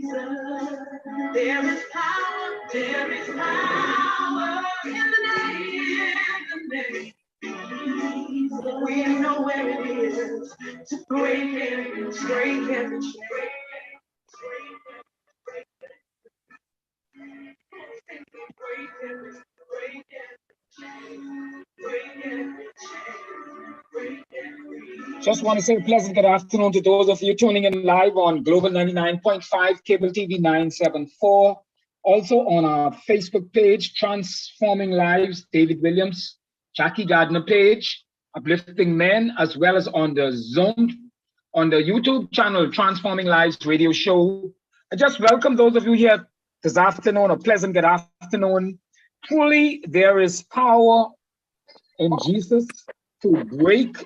There is power in the name. We know where it is to break every chain. Just want to say a pleasant good afternoon to those of you tuning in live on Global 99.5, Cable TV 974. Also on our Facebook page, Transforming Lives, David Williams, Jackie Gardner page, Uplifting Men, as well as on the YouTube channel, Transforming Lives Radio Show. I just welcome those of you here this afternoon, a pleasant good afternoon. Truly, there is power in Jesus to break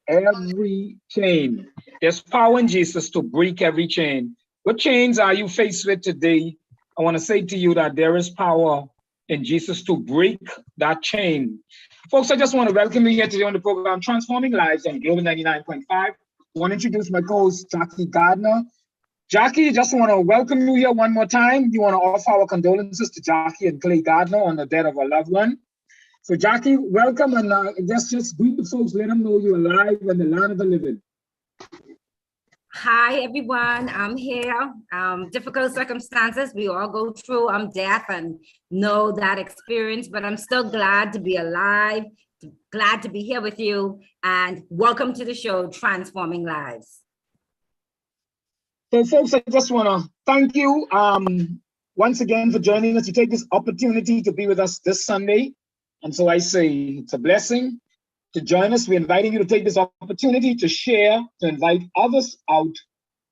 every chain. There's power in Jesus to break every chain. What chains are you faced with today? I want to say to you that there is power in Jesus to break that chain. Folks, I just want to welcome you here today on the program Transforming Lives on Global 99.5. I want to introduce my co-host, Jackie Gardner. Jackie, just want to welcome you here one more time. We want to offer our condolences to Jackie and Clay Gardner on the death of a loved one. So, Jackie, welcome, and just greet the folks, let them know you're alive in the land of the living. Hi, everyone. I'm here. Difficult circumstances we all go through. I'm deaf and know that experience, but I'm still glad to be alive, glad to be here with you, and welcome to the show, Transforming Lives. So, folks, I just want to thank you once again for joining us. You take this opportunity to be with us this Sunday. And so I say it's a blessing to join us. We're inviting you to take this opportunity to share, to invite others out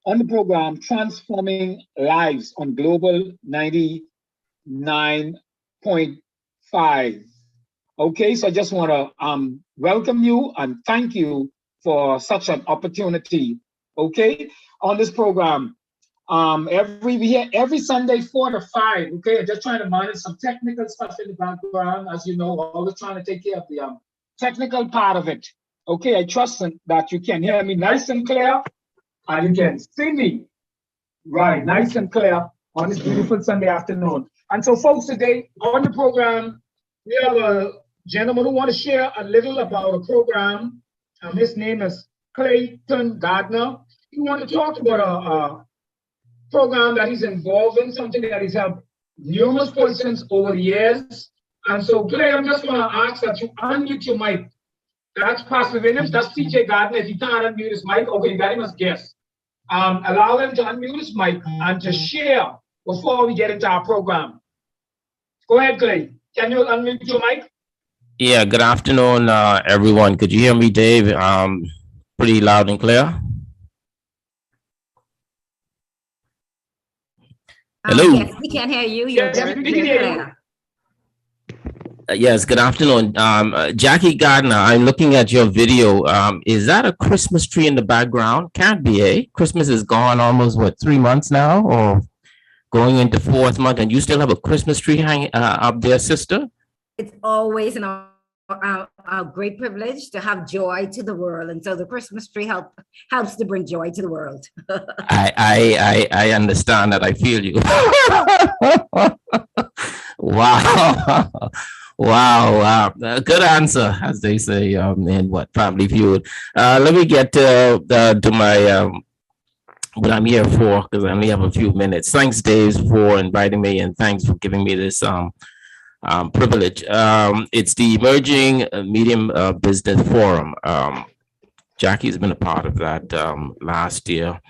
on the program, Transforming Lives on Global 99.5. Okay, so I just want to welcome you and thank you for such an opportunity. Okay, on this program. Every Sunday 4 to 5. Okay, I'm just trying to manage some technical stuff in the background, as you know, always trying to take care of the technical part of it. Okay, I trust that you can hear me nice and clear, and you can see me right, nice and clear on this beautiful Sunday afternoon. And so, folks, today on the program, we have a gentleman who want to share a little about a program. His name is Clayton Gardner. He want to talk about a program that he's involved in, something that he's helped numerous persons over the years. And so, Clay, I'm just going to ask that you unmute your mic. That's Pastor Williams. That's TJ Gardner. If you can't unmute his mic, okay, you got him as guest. Allow him to unmute his mic and to share before we get into our program. Go ahead, Clay. Can you unmute your mic? Yeah, good afternoon, everyone. Could you hear me, Dave? Pretty loud and clear. Hello. Yes, we can hear you. Yes, we can hear you. Yes, good afternoon. Jackie Gardner, I'm looking at your video. Is that a Christmas tree in the background? Can't be, eh? Christmas is gone almost, 3 months now, or going into 4th month, and you still have a Christmas tree hanging up there, sister? It's always a great privilege to have joy to the world, and so the Christmas tree helps to bring joy to the world. I understand that. I feel you. Wow. Good answer, as they say in Family Feud. Let me get to my what I'm here for, because I only have a few minutes. Thanks, Dave, for inviting me, and thanks for giving me this privilege. It's the Emerging Medium Business Forum. Jackie's been a part of that last year.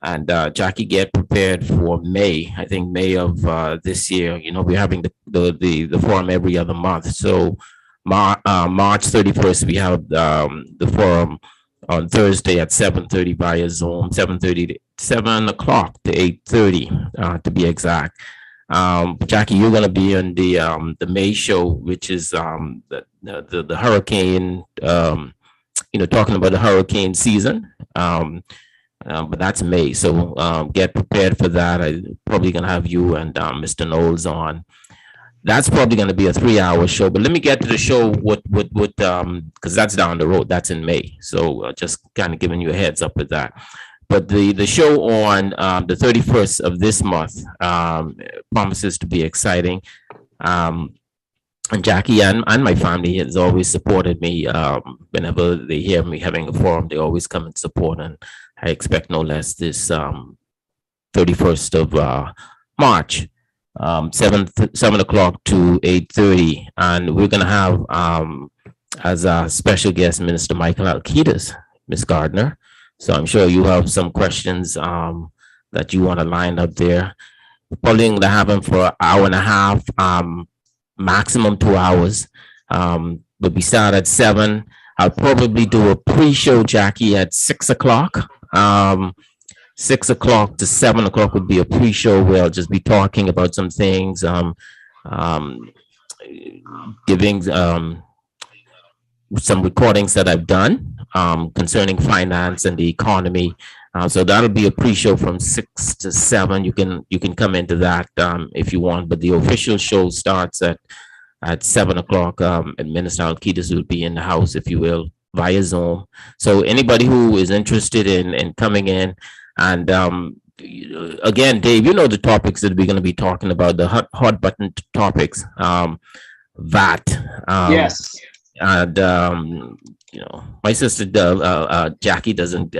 And Jackie, get prepared for May. I think May of this year. You know, we're having the forum every other month. So March 31st, we have the forum on Thursday at 7:30 via Zoom, 7 o'clock to 8:30 to be exact. Jackie, you're going to be on the May show, which is the hurricane. Talking about the hurricane season. But that's May, so get prepared for that. I'm probably gonna have you and Mr. Knowles on. That's probably gonna be a 3-hour show. But let me get to the show because that's down the road. That's in May, so just kind of giving you a heads up with that. but the show on the 31st of this month promises to be exciting. And Jackie and my family has always supported me. Whenever they hear me having a forum, they always come and support. And I expect no less this 31st of March, 7 o'clock to 8:30. And we're going to have as a special guest, Minister Michael Alcides, Ms. Gardner. So I'm sure you have some questions that you want to line up there. Probably going to have him for an hour and a half. Maximum 2 hours. But we start at 7. I'll probably do a pre-show, Jackie, at 6 o'clock. 6 o'clock to 7 o'clock would be a pre-show where I'll just be talking about some things, giving some recordings that I've done concerning finance and the economy. So that'll be a pre-show from 6 to 7. You can come into that if you want, but the official show starts at 7 o'clock. And Minister Alcides will be in the house, if you will, via Zoom. So anybody who is interested in coming in, and again, Dave, you know the topics that we're going to be talking about, the hot button topics, VAT. Yes. And my sister Jackie doesn't.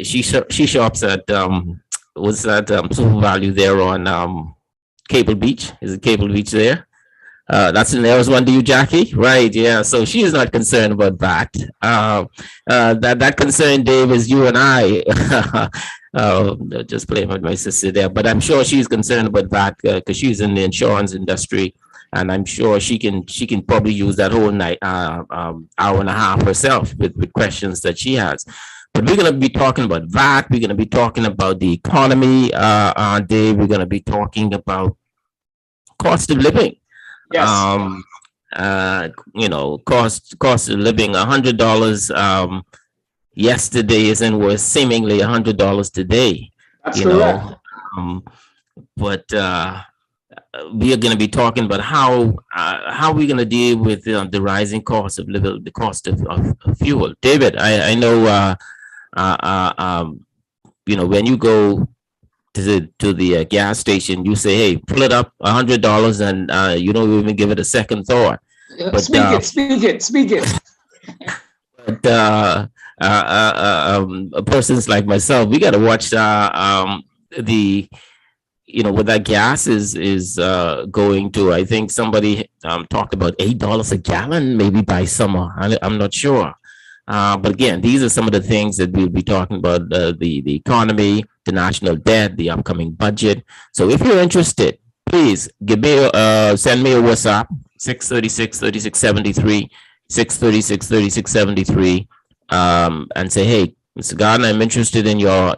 She shops at what's that Super Value there on Cable Beach? Is it Cable Beach there? That's the nearest one to you, Jackie, right? Yeah. So she is not concerned about that. That concern, Dave, is you and I. Just playing with my sister there, but I'm sure she's concerned about that because she's in the insurance industry, and I'm sure she can probably use that whole night, hour and a half herself with questions that she has. But we're going to be talking about VAT. We're going to be talking about the economy, Dave. We're going to be talking about cost of living. Yes. Cost of living, $100 yesterday isn't worth seemingly $100 today. That's correct. But we are going to be talking about how we're going to deal with the rising cost of living, the cost of fuel. David, I know, when you go to the gas station, you say, "Hey, pull it up $100," and you don't even give it a second thought. But, speak it. But persons like myself, we got to watch what that gas is going to. I think somebody talked about $8 a gallon, maybe by summer. I'm not sure. But again, these are some of the things that we'll be talking about: the economy, the national debt, the upcoming budget. So if you're interested, please send me a WhatsApp 636-3673, 636-3673, and say, "Hey, Mr. Gardner, I'm interested in your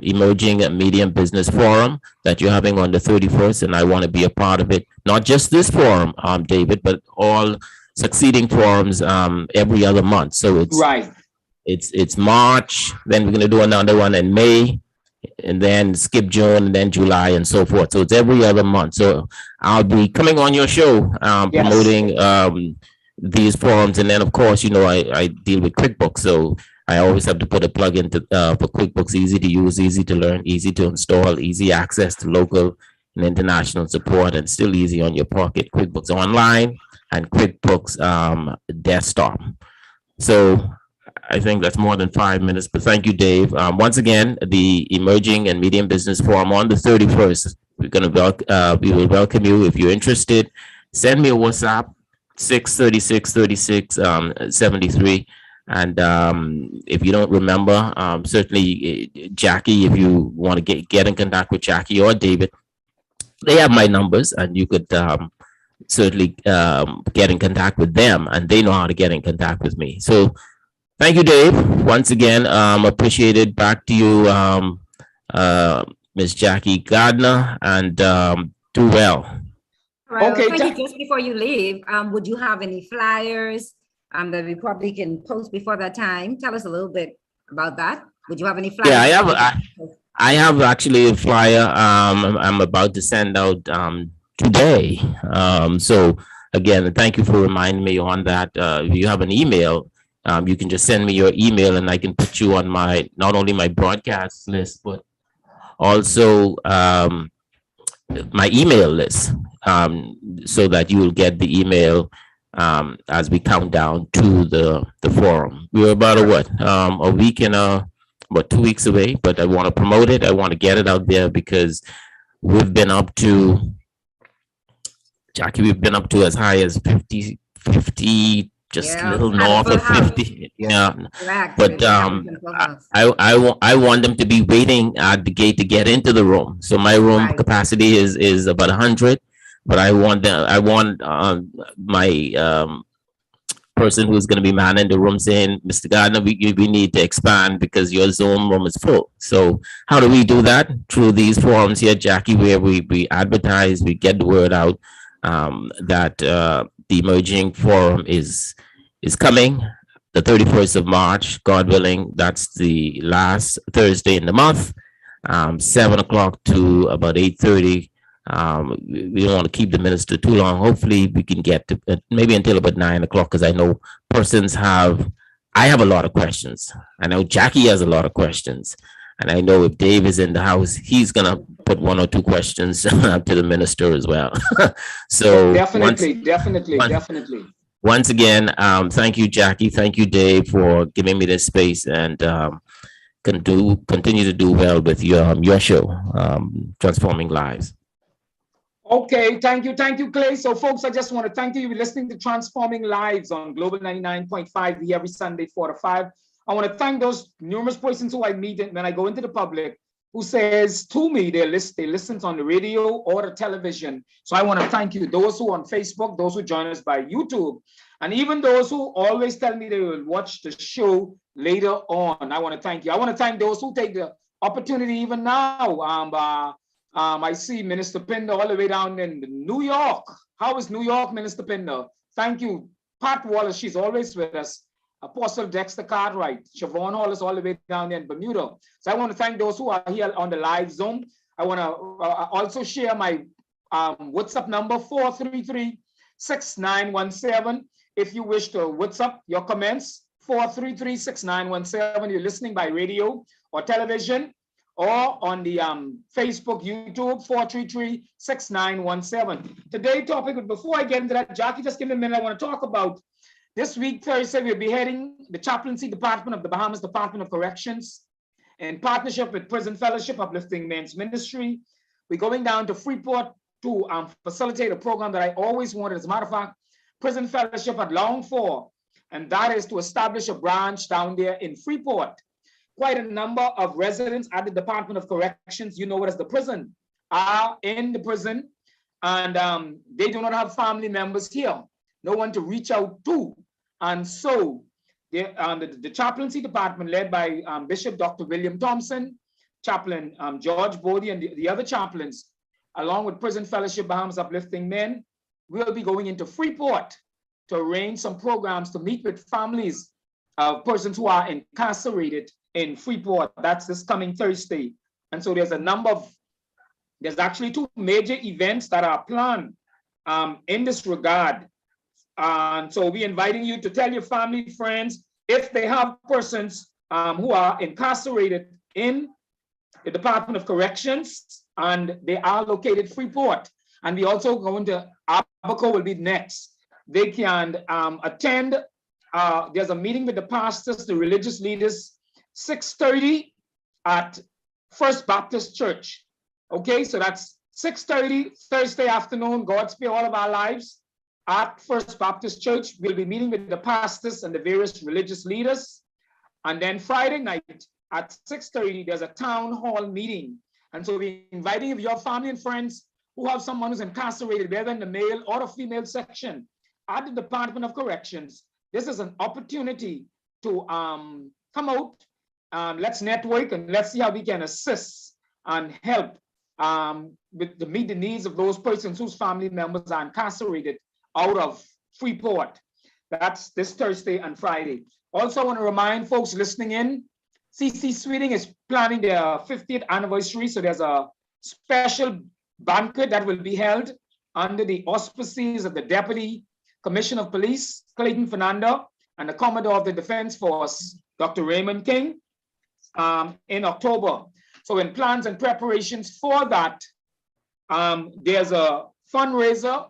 emerging medium business forum that you're having on the 31st, and I want to be a part of it. Not just this forum, David, but all succeeding forums every other month." So it's right. It's March, then we're going to do another one in May, and then skip June, and then July, and so forth. So it's every other month. So I'll be coming on your show promoting these forums, and then of course, I deal with QuickBooks, so I always have to put a plug into for QuickBooks. Easy to use, easy to learn, easy to install, easy access to local and international support, and still easy on your pocket. QuickBooks Online and QuickBooks Desktop. So I think that's more than 5 minutes, but thank you, Dave. Once again, the Emerging and Medium Business Forum on the 31st. We will welcome you. If you're interested, send me a WhatsApp 636-3673. And if you don't remember, certainly Jackie, if you want to get in contact with Jackie or David, they have my numbers, and you could certainly get in contact with them, and they know how to get in contact with me. So thank you, Dave. Once again, appreciated. Back to you, Ms. Jackie Gardner, and do well. Well, Okay, thank you. Just before you leave, would you have any flyers that we probably can post before that time? Tell us a little bit about that. Would you have any flyers? Yeah, I have actually a flyer I'm about to send out today. So again, thank you for reminding me on that. If you have an email, you can just send me your email and I can put you on my, not only my broadcast list, but also my email list, so that you will get the email as we count down to the forum. We're about a week and about 2 weeks away, but I want to promote it. I want to get it out there because we've been up to, Jackie, we've been up to as high as 50, just a little north of 50. Yeah. Correct. But I want them to be waiting at the gate to get into the room. So my room Right. capacity is about 100, but I want my person who's going to be manning the room saying, Mr. Gardner, we need to expand because your Zoom room is full. So how do we do that? Through these forums here, Jackie, where we advertise, we get the word out that the emerging forum is coming the 31st of March, God willing. That's the last Thursday in the month, 7 o'clock to about 8:30. We don't want to keep the minister too long. Hopefully we can get to maybe until about 9 o'clock, because I know I have a lot of questions. I know Jackie has a lot of questions. And I know if Dave is in the house, he's going to put 1 or 2 questions to the minister as well. So definitely. Once again, thank you, Jackie. Thank you, Dave, for giving me this space, and continue to do well with your show, Transforming Lives. Okay, thank you, Clay. So, folks, I just want to thank you for listening to Transforming Lives on Global 99.5 every Sunday, 4 to 5. I want to thank those numerous persons who I meet when I go into the public who says to me they listen on the radio or the television. So I want to thank you. Those who on Facebook, those who join us by YouTube, and even those who always tell me they will watch the show later on. I want to thank you. I want to thank those who take the opportunity even now. I see Minister Pinder all the way down in New York. How is New York, Minister Pinder? Thank you. Pat Wallace, she's always with us. Apostle Dexter Cartwright, Siobhan Hall is all the way down there in Bermuda. So I want to thank those who are here on the live Zoom. I want to also share my WhatsApp number, 433-6917. If you wish to WhatsApp your comments, 433-6917. You're listening by radio or television, or on the Facebook, YouTube, 433-6917. Today's topic, before I get into that, Jackie, just give me a minute. I want to talk about this week, Thursday, we'll be heading the Chaplaincy Department of the Bahamas Department of Corrections in partnership with Prison Fellowship Uplifting Men's Ministry. We're going down to Freeport to facilitate a program that I always wanted. As a matter of fact, Prison Fellowship had longed for, and that is to establish a branch down there in Freeport. Quite a number of residents at the Department of Corrections, you know it as the prison, are in the prison, and they do not have family members here, no one to reach out to. And so the chaplaincy department, led by Bishop Dr. William Thompson, Chaplain George Bodie, and the other chaplains, along with Prison Fellowship Bahamas Uplifting Men, will be going into Freeport to arrange some programs to meet with families of persons who are incarcerated in Freeport. That's this coming Thursday. And so there's actually 2 major events that are planned in this regard. And so we're inviting you to tell your family, friends, if they have persons who are incarcerated in the Department of Corrections and they are located Freeport. And we also going to Abaco will be next. They can attend. There's a meeting with the pastors, the religious leaders, 6:30 at First Baptist Church. Okay, so that's 6:30 Thursday afternoon. God spare all of our lives. At First Baptist Church, we'll be meeting with the pastors and the various religious leaders. And then Friday night at 6:30, there's a town hall meeting. And so we're inviting your family and friends who have someone who's incarcerated, whether in the male or the female section at the Department of Corrections. This is an opportunity to come out, let's network, and let's see how we can assist and help to meet the needs of those persons whose family members are incarcerated out of Freeport. That's this Thursday and Friday. Also, I want to remind folks listening in, CC Sweeting is planning their 50th anniversary. So there's a special banquet that will be held under the auspices of the Deputy Commissioner of Police, Clayton Fernando, and the Commodore of the Defense Force, Dr. Raymond King, in October. So in plans and preparations for that, there's a fundraiser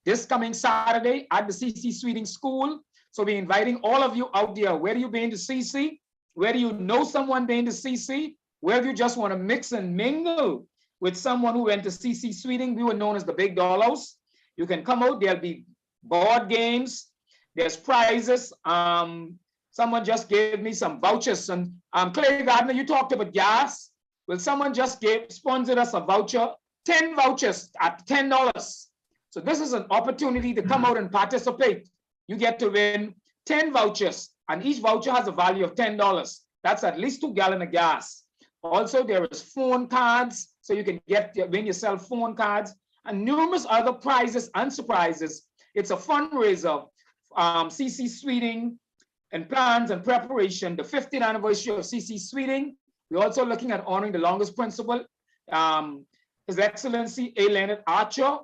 this coming Saturday at the CC Sweeting School. So we're inviting all of you out there. Where do you been to CC? Where do you know someone been to CC? Where do you just want to mix and mingle with someone who went to CC Sweeting? We were known as the Big Dollhouse. You can come out. There'll be board games. There's prizes. Someone just gave me some vouchers. And Clay Gardner, you talked about gas. Well, someone just sponsored us a voucher, 10 vouchers at $10. So this is an opportunity to come out and participate. You get to win 10 vouchers, and each voucher has a value of $10. That's at least 2 gallons of gas. Also, there is phone cards, so you can win yourself phone cards, and numerous other prizes and surprises. It's a fundraiser, CC Sweeting, and plans and preparation, the 50th anniversary of CC Sweeting. We're also looking at honoring the longest principal, His Excellency A. Leonard Archer.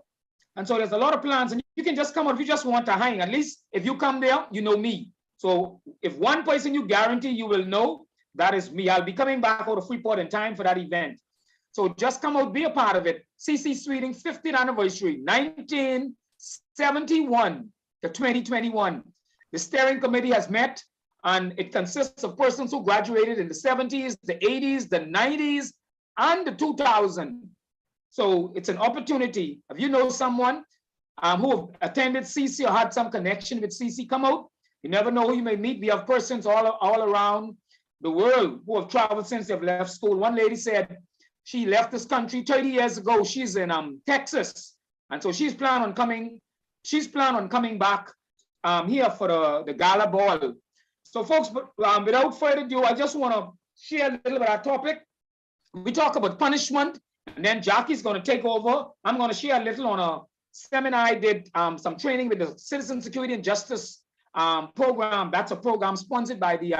And so there's a lot of plans, and you can just come out if you just want to hang. At least if you come there, you know me. So if one person you guarantee you will know, that is me. I'll be coming back out of Freeport in time for that event. So just come out, be a part of it. CC Sweeting 50th anniversary, 1971 to 2021. The steering committee has met, and it consists of persons who graduated in the 70s, the 80s, the 90s, and the 2000s. So it's an opportunity. If you know someone who have attended CC or had some connection with CC, come out. You never know who you may meet. We have persons all around the world who have traveled since they've left school. One lady said she left this country 30 years ago. She's in Texas. And so she's planning on coming back here for the gala ball. So folks, without further ado, I just want to share a little bit of our topic. We talk about punishment, and then Jackie's going to take over. I'm going to share a little on a seminar I did, some training with the Citizen Security and Justice program. That's a program sponsored by the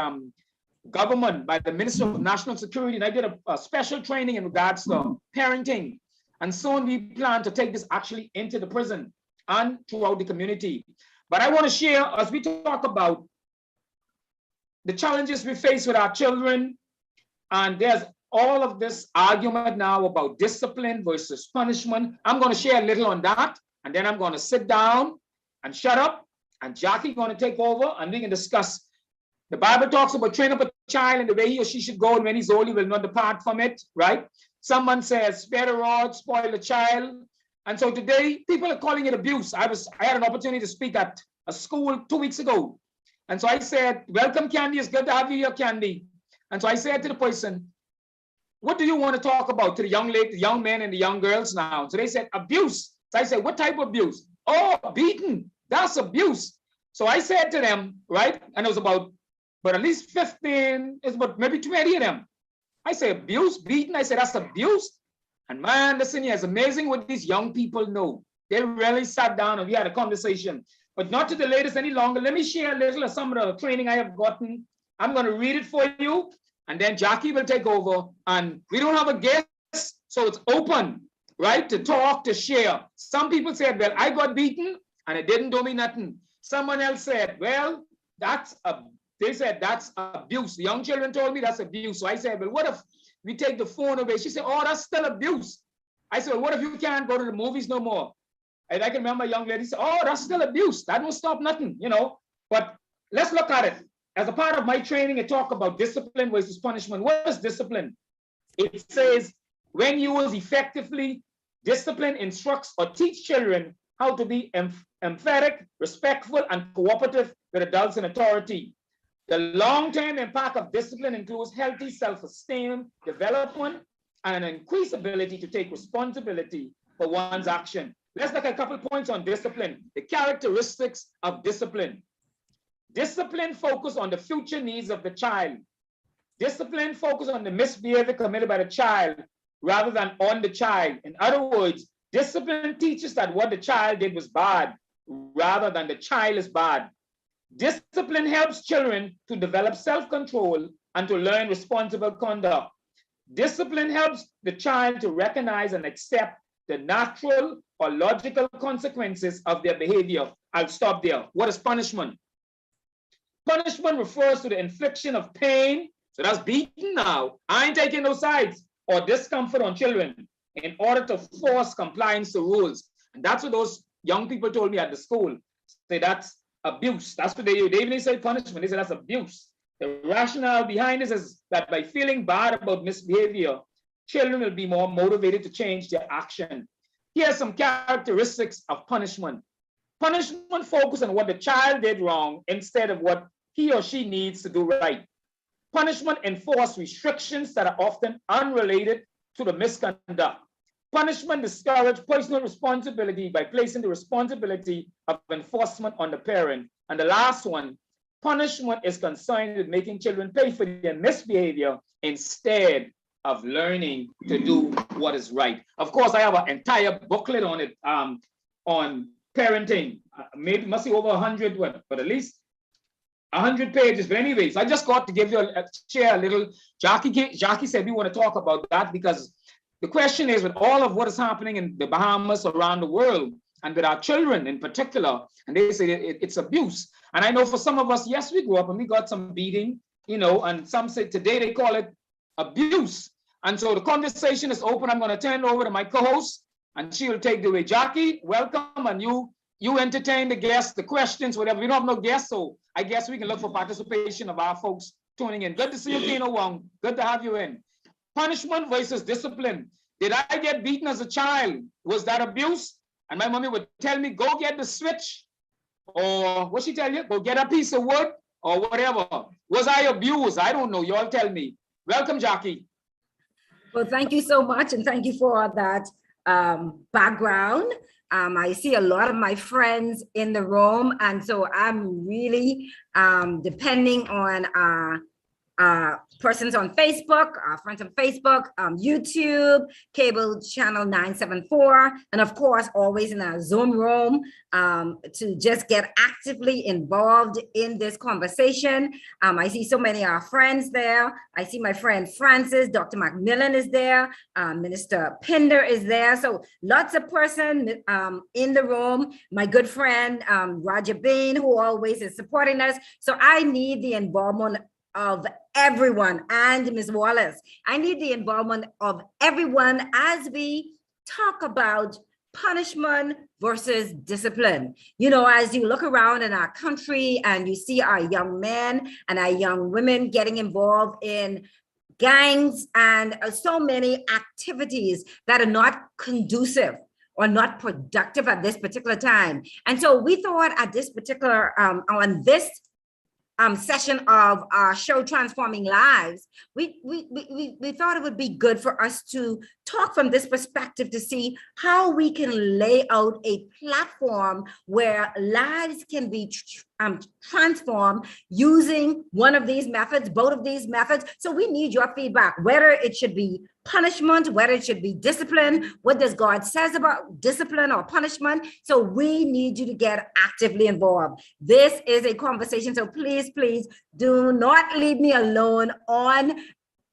government, by the Minister of National Security. And I did a special training in regards to parenting. And soon we plan to take this actually into the prison and throughout the community. But I want to share, as we talk about the challenges we face with our children, and there's all of this argument now about discipline versus punishment. I'm going to share a little on that, and then I'm going to sit down and shut up, and Jackie going to take over, and we can discuss. The Bible talks about train up a child in the way he or she should go, and when he's old, he will not depart from it, right? Someone says, spare the rod, spoil the child. And so today, people are calling it abuse. I had an opportunity to speak at a school 2 weeks ago. And so I said, welcome, Candy. It's good to have you here, Candy. And so I said to the person, what do you want to talk about to the young lady, the young men and the young girls now? So they said, abuse. So I said, what type of abuse? Oh, beaten. That's abuse. So I said to them, right? And it was about, but at least 15, it's about maybe 20 of them. I say, abuse, beaten. I said, that's abuse. And man, listen here, it's amazing what these young people know. They really sat down and we had a conversation. But not to delay this any longer. Let me share a little of some of the training I have gotten. I'm going to read it for you, and then Jackie will take over. And we don't have a guest, so it's open, right, to talk, to share. Some people said, well, I got beaten and it didn't do me nothing. Someone else said, well, they said that's abuse. The young children told me that's abuse. So I said, well, what if we take the phone away? She said, oh, that's still abuse. I said, well, what if you can't go to the movies no more? And I can remember a young lady said, oh, that's still abuse. That won't stop nothing, you know. But let's look at it. As a part of my training, I talk about discipline versus punishment. What is discipline? It says when used effectively, discipline instructs or teach children how to be emphatic, respectful, and cooperative with adults in authority. The long-term impact of discipline includes healthy self-esteem, development, and an increased ability to take responsibility for one's action. Let's look at a couple of points on discipline. The characteristics of discipline. Discipline focus on the future needs of the child. Discipline focus on the misbehavior committed by the child rather than on the child. In other words, discipline teaches that what the child did was bad rather than the child is bad. Discipline helps children to develop self-control and to learn responsible conduct. Discipline helps the child to recognize and accept the natural or logical consequences of their behavior. I'll stop there. What is punishment? Punishment refers to the infliction of pain. So that's beating now. I ain't taking no sides, or discomfort on children in order to force compliance to rules. And that's what those young people told me at the school. Say that's abuse. That's what they even say punishment. They say that's abuse. The rationale behind this is that by feeling bad about misbehavior, children will be more motivated to change their action. Here are some characteristics of punishment. Punishment focuses on what the child did wrong instead of what he or she needs to do right. Punishment enforces restrictions that are often unrelated to the misconduct. Punishment discourages personal responsibility by placing the responsibility of enforcement on the parent. And the last one, punishment is concerned with making children pay for their misbehavior instead of learning to do what is right. Of course, I have an entire booklet on it, on parenting. Maybe must be over 100, but at least 100 pages. But anyways, I just got to give you share a little. Jackie said we want to talk about that because the question is, with all of what is happening in the Bahamas, around the world, and with our children in particular, and they say it's abuse. And I know for some of us, yes, we grew up and we got some beating, and some say today they call it abuse. And so the conversation is open. I'm going to turn it over to my co-host, and she will take the way. Jackie, welcome, and you entertain the guests, the questions, whatever. We don't have no guests, so I guess we can look for participation of our folks tuning in. Good to see you, Keno Wong. Good to have you in. Punishment versus discipline. Did I get beaten as a child? Was that abuse? And my mommy would tell me, go get the switch, or what she tell you? Go get a piece of wood, or whatever. Was I abused? I don't know. You all tell me. Welcome, Jackie. Well, thank you so much, and thank you for that background. I see a lot of my friends in the room, and so I'm really depending on persons on Facebook, friends on Facebook, YouTube, cable channel 974, and of course, always in our Zoom room to just get actively involved in this conversation. I see so many of our friends there. I see my friend Francis, Dr. Macmillan is there, Minister Pinder is there. So lots of persons in the room. My good friend, Roger Bain, who always is supporting us. So I need the involvement of everyone, and Ms. Wallace, I need the involvement of everyone as we talk about punishment versus discipline. As you look around in our country and you see our young men and our young women getting involved in gangs and so many activities that are not conducive or not productive at this particular time. And so we thought at this particular, on this session of our show Transforming Lives, we thought it would be good for us to talk from this perspective to see how we can lay out a platform where lives can be transformed using one of these methods, both of these methods. So we need your feedback, whether it should be punishment, whether it should be discipline. What does God says about discipline or punishment? So we need you to get actively involved. This is a conversation. So please do not leave me alone on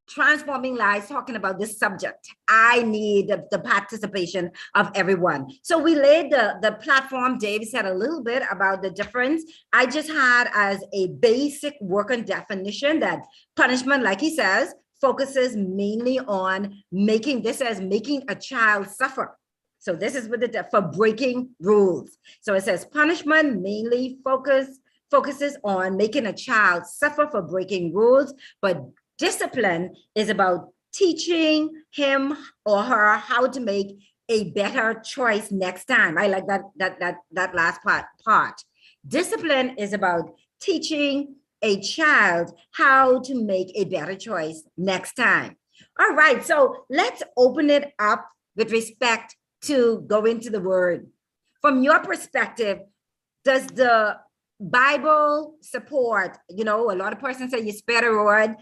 Transforming Lives talking about this subject. I need the participation of everyone. So we laid the platform. Dave said a little bit about the difference. I just had as a basic working definition that punishment, like he says, focuses mainly on making a child suffer. So this is with for breaking rules. So it says punishment mainly focuses on making a child suffer for breaking rules, but discipline is about teaching him or her how to make a better choice next time. I like that last part. Discipline is about teaching a child how to make a better choice next time. All right, so let's open it up with respect to go into the word. From your perspective, does the Bible support, a lot of persons say you spare the rod,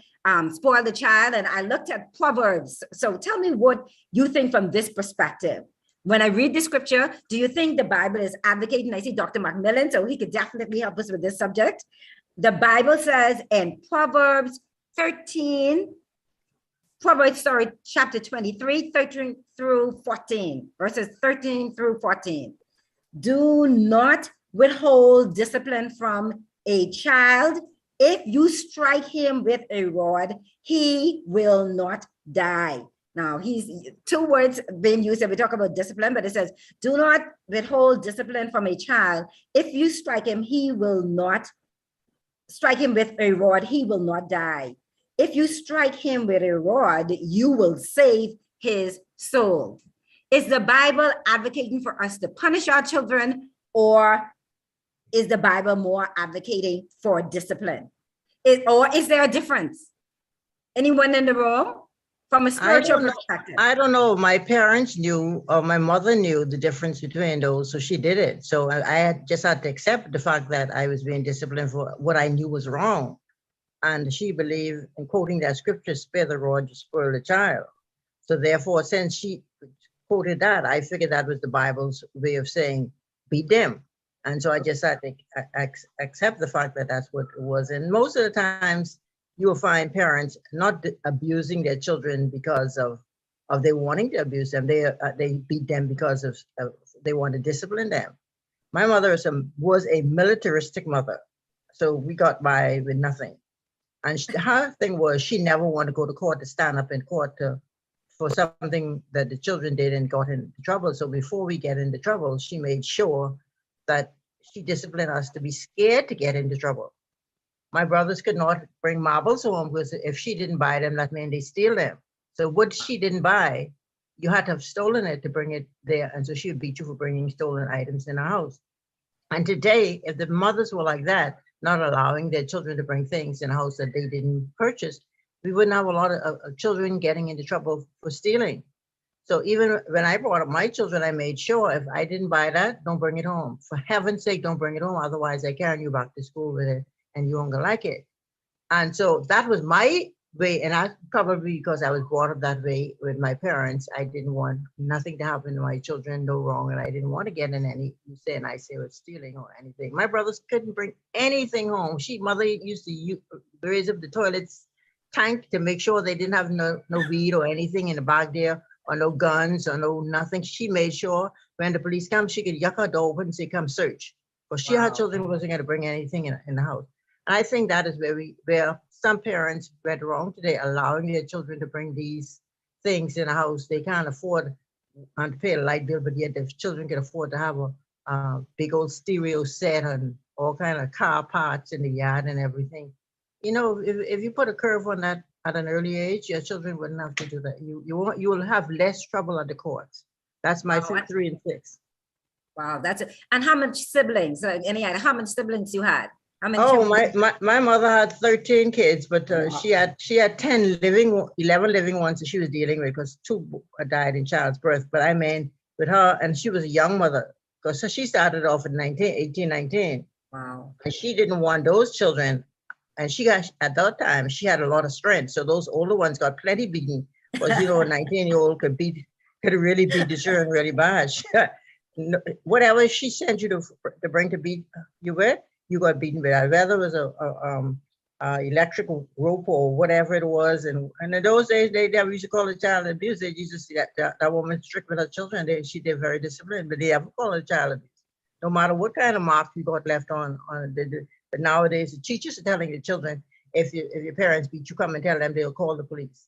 spoil the child, and I looked at Proverbs. So tell me what you think from this perspective. When I read the scripture, do you think the Bible is advocating? I see Dr. Macmillan, so he could definitely help us with this subject. The Bible says in Proverbs 13, chapter 23, 13 through 14, verses 13 through 14. Do not withhold discipline from a child, If you strike him with a rod, he will not die. Now, he's two words being used and we talk about discipline, but it says, do not withhold discipline from a child. If you strike him, he will not strike him with a rod, he will not die. If you strike him with a rod, you will save his soul. Is the Bible advocating for us to punish our children, or is the Bible more advocating for discipline? Or is there a difference? Anyone in the room? From a spiritual perspective. I don't know. My parents knew, or my mother knew the difference between those, so she did it. So I just had to accept the fact that I was being disciplined for what I knew was wrong. And she believed in quoting that scripture, spare the rod, you spoil the child. So therefore, since she quoted that, I figured that was the Bible's way of saying, beat them. And so I just had to accept the fact that that's what it was. And most of the times, you will find parents not abusing their children because of they wanting to abuse them. They beat them because of they want to discipline them. My mother was a militaristic mother, so we got by with nothing. And her thing was she never wanted to go to court, to stand up in court for something that the children did and got into trouble. So before we get into trouble, she made sure that she disciplined us to be scared to get into trouble. My brothers could not bring marbles home because if she didn't buy them, that meant they steal them. So what she didn't buy, you had to have stolen it to bring it there. And so she would beat you for bringing stolen items in the house. And today, if the mothers were like that, not allowing their children to bring things in a house that they didn't purchase, we wouldn't have a lot of children getting into trouble for stealing. So even when I brought up my children, I made sure if I didn't buy that, don't bring it home. For heaven's sake, don't bring it home. Otherwise, I carry you back to school with it. And you aren't gonna like it. And so that was my way. And I probably, because I was brought up that way with my parents, I didn't want nothing to happen to my children, no wrong. And I didn't want to get in any, you say, and I say, with stealing or anything. My brothers couldn't bring anything home. Mother used to raise up the toilets tank to make sure they didn't have no weed or anything in the back there, or no guns or no nothing. She made sure when the police come, she could yuck her door open and say, come search. Because her children wasn't going to bring anything in the house. I think that is where some parents went wrong today, allowing their children to bring these things in a house. They can't afford to pay a light bill, but yet the children can afford to have a big old stereo set and all kind of car parts in the yard and everything. You know, if you put a curve on that at an early age, your children wouldn't have to do that. You will have less trouble at the courts. That's my 3 and 6. Wow, that's it. And how much siblings? How many siblings you had? My mother had 13 kids, but she had 10 living, 11 living ones that she was dealing with because 2 died in child's birth. But I mean, with her, and she was a young mother because she started off at 18, 19. Wow. And she didn't want those children. And she got, at that time, she had a lot of strength. So those older ones got plenty beaten. Because, you know, a 19-year-old could really beat the children really bad. Whatever she sent you to bring to beat you with, you got beaten with that. Whether it was a electrical rope or whatever it was. And in those days, they never used to call it child abuse. They used to see that woman strict with her children. She did very disciplined, but they never call it child abuse. No matter what kind of mark you got left on but nowadays, the teachers are telling the children, if your parents beat you, come and tell them, they'll call the police.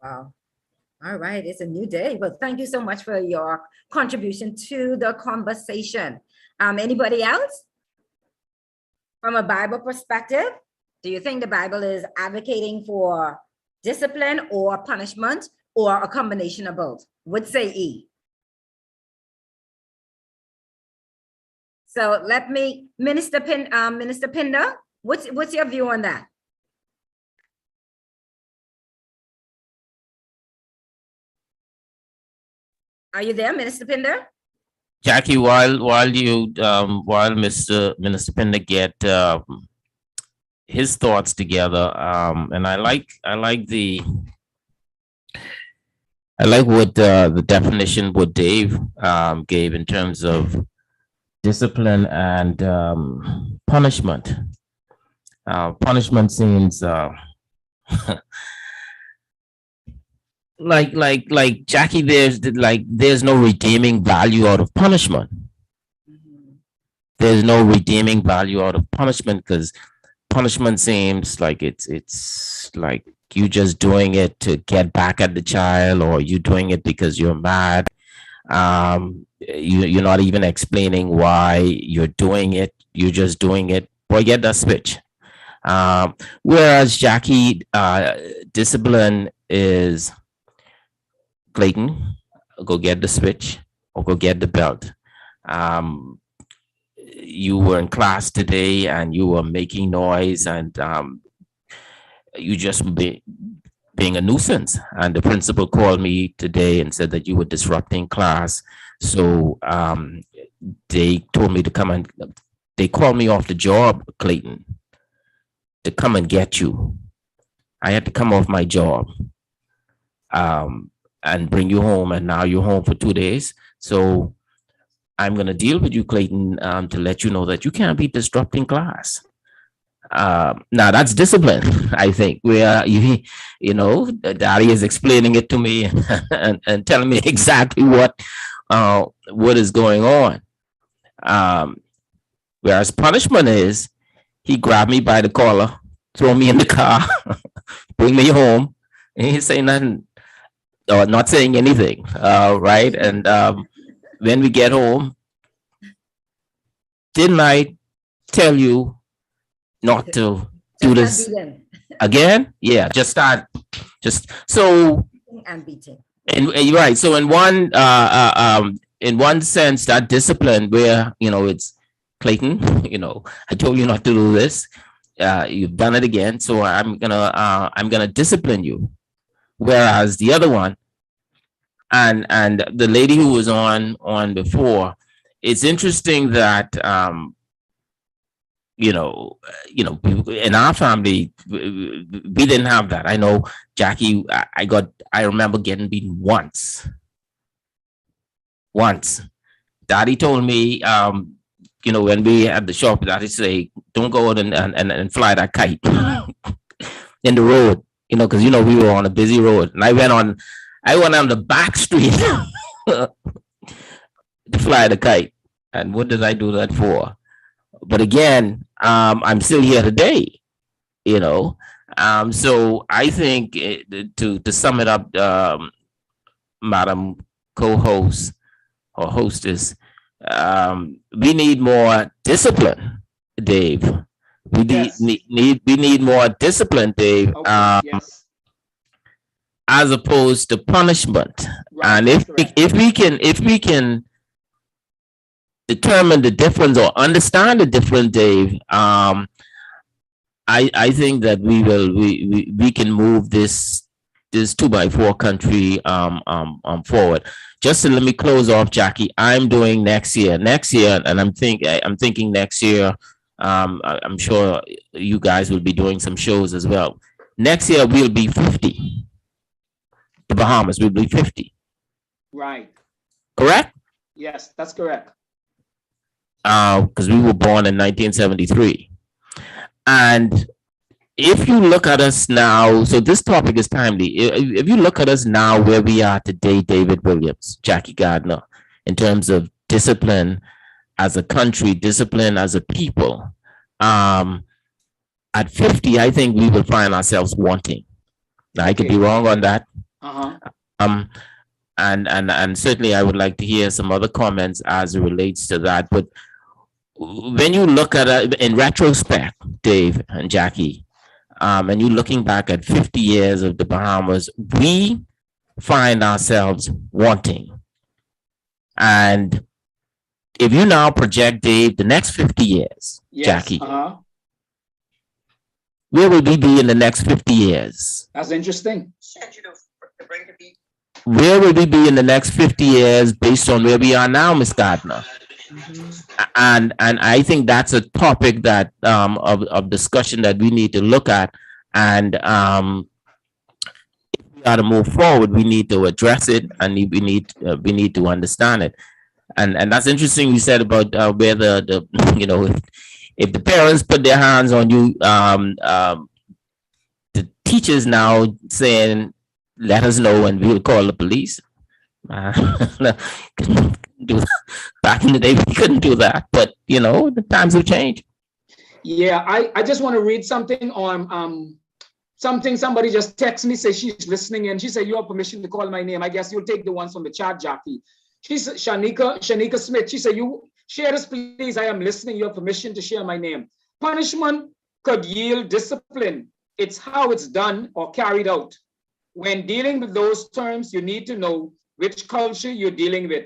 Wow. All right, it's a new day. Well, thank you so much for your contribution to the conversation. Anybody else? From a Bible perspective, do you think the Bible is advocating for discipline or punishment or a combination of both? Would say E. So let me, Minister Pinder, what's your view on that? Are you there, Minister Pinder? Jackie, while Minister Pinder get his thoughts together, and I like what the definition what Dave gave in terms of discipline and punishment. Punishment seems like Jackie, there's no redeeming value out of punishment. There's no redeeming value out of punishment because punishment seems like it's like you just doing it to get back at the child, or you doing it because you're mad. You're not even explaining why you're doing it. You're just doing it. Forget that switch. Whereas Jackie, discipline is Clayton, go get the switch or go get the belt. You were in class today and you were making noise, and you just being a nuisance. And the principal called me today and said that you were disrupting class. So they told me to come, and they called me off the job, Clayton, to come and get you. I had to come off my job and bring you home, and now you're home for 2 days. So I'm going to deal with you, Clayton, to let you know that you can't be disrupting class. Now that's discipline, I think, where you know, Daddy is explaining it to me and telling me exactly what is going on. Whereas punishment is he grabbed me by the collar, throw me in the car, bring me home, and he say nothing or not saying anything, right? And when we get home, didn't I tell you not to do this again? Yeah, just start, just so. And beating. And you're right. So in one sense, that discipline where, you know, it's Clayton, you know, I told you not to do this. You've done it again, so I'm gonna discipline you. Whereas the other one, and the lady who was on before, it's interesting that you know, in our family, we didn't have that. I know Jackie, I remember getting beaten once. Daddy told me, you know, when we had the shop, Daddy say, don't go out and fly that kite in the road, you know, because, you know, we were on a busy road. And I went on the back street to fly the kite. And what did I do that for? But again, I'm still here today, you know. So I think to sum it up, Madam Co-host or hostess, we need more discipline, Dave. We need more discipline, Dave. Okay, yes. As opposed to punishment. Right, and if we can determine the difference or understand the difference, Dave, I think that we can move this 2x4 country forward. Just to let me close off, Jackie, I'm doing next year, and I'm thinking next year. I'm sure you guys will be doing some shows as well. Next year we'll be 50. The Bahamas will be 50. Right. Correct? Yes, that's correct. Because we were born in 1973. And if you look at us now, so this topic is timely. If you look at us now, where we are today, David Williams, Jackie Gardner, in terms of discipline as a country, discipline as a people, at 50, I think we will find ourselves wanting. Now, I could be wrong on that. And certainly I would like to hear some other comments as it relates to that. But when you look at it in retrospect, Dave and Jackie, and you're looking back at 50 years of the Bahamas, we find ourselves wanting. And if you now project, Dave, the next 50 years, yes, Jackie, where will we be in the next 50 years? That's interesting. Where will we be in the next 50 years based on where we are now, Ms. Gardner? And I think that's a topic that of discussion that we need to look at, and if we got to move forward, we need to address it, and we need to understand it. And that's interesting you said about where the you know, if the parents put their hands on you, the teachers now saying, let us know and we'll call the police. Back in the day, we couldn't do that, but you know, the times have changed. Yeah, I just want to read something on something somebody just texted me, say she's listening, and she said you have permission to call my name. I guess you'll take the ones from the chat, Jackie. She said, Shanika Smith, she said, you share this, please. I am listening. You have permission to share my name. Punishment could yield discipline. It's how it's done or carried out. When dealing with those terms, you need to know which culture you're dealing with.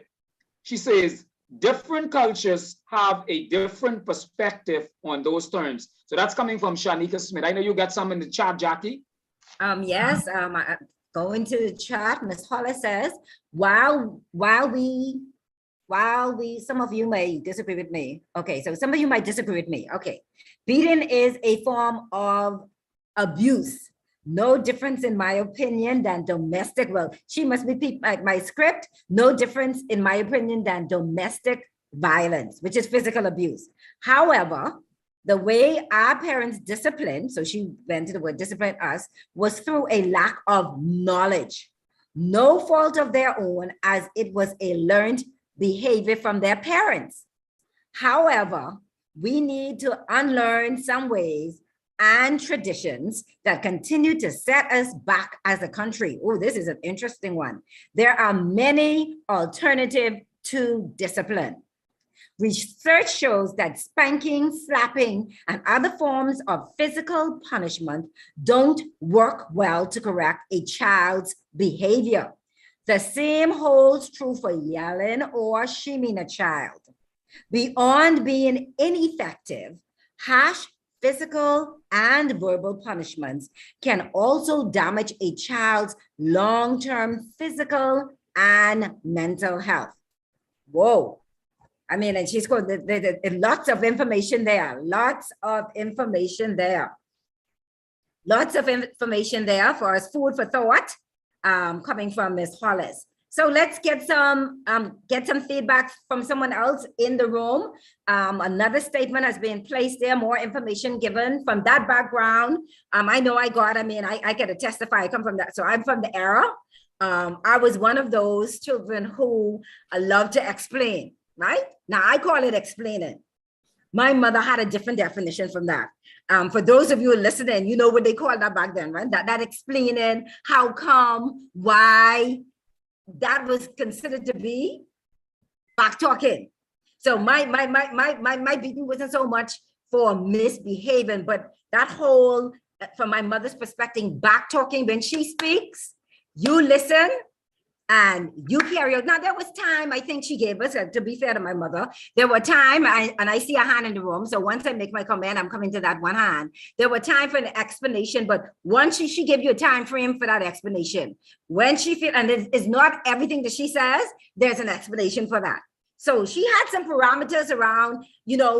She says, different cultures have a different perspective on those terms. So that's coming from Shanika Smith. I know you got some in the chat, Jackie. Yes, I go into the chat. Ms. Hollis says, while we, some of you may disagree with me. Okay, so some of you might disagree with me. Okay, beating is a form of abuse. No difference, in my opinion, than domestic. Well, she must be my script. No difference, in my opinion, than domestic violence, which is physical abuse. However, the way our parents disciplined, so she went to the word discipline us, was through a lack of knowledge. No fault of their own, as it was a learned behavior from their parents. However, we need to unlearn some ways and traditions that continue to set us back as a country. Oh, this is an interesting one. There are many alternatives to discipline. Research shows that spanking, slapping, and other forms of physical punishment don't work well to correct a child's behavior. The same holds true for yelling or shaming a child. Beyond being ineffective, harsh physical and verbal punishments can also damage a child's long-term physical and mental health. Whoa. I mean, and she's got lots of information there. Lots of information there. Lots of information there for us, food for thought, coming from Ms. Hollis. So let's get some feedback from someone else in the room. Another statement has been placed there, more information given from that background. I know I get to testify, I come from that. So I'm from the era. I was one of those children who love to explain, right? Now I call it explaining. My mother had a different definition from that. For those of you listening, you know what they called that back then, right? That explaining, how come, why, that was considered to be back talking. So my beating wasn't so much for misbehaving, but that whole, from my mother's perspective, back talking, when she speaks, you listen and you carry on. Now there was time, I think she gave us, to be fair to my mother, there were time, and I see a hand in the room, so once I make my comment, I'm coming to that one hand. There were time for an explanation, but once she gave you a time frame for that explanation. When she feel, and it's not everything that she says, there's an explanation for that. So she had some parameters around,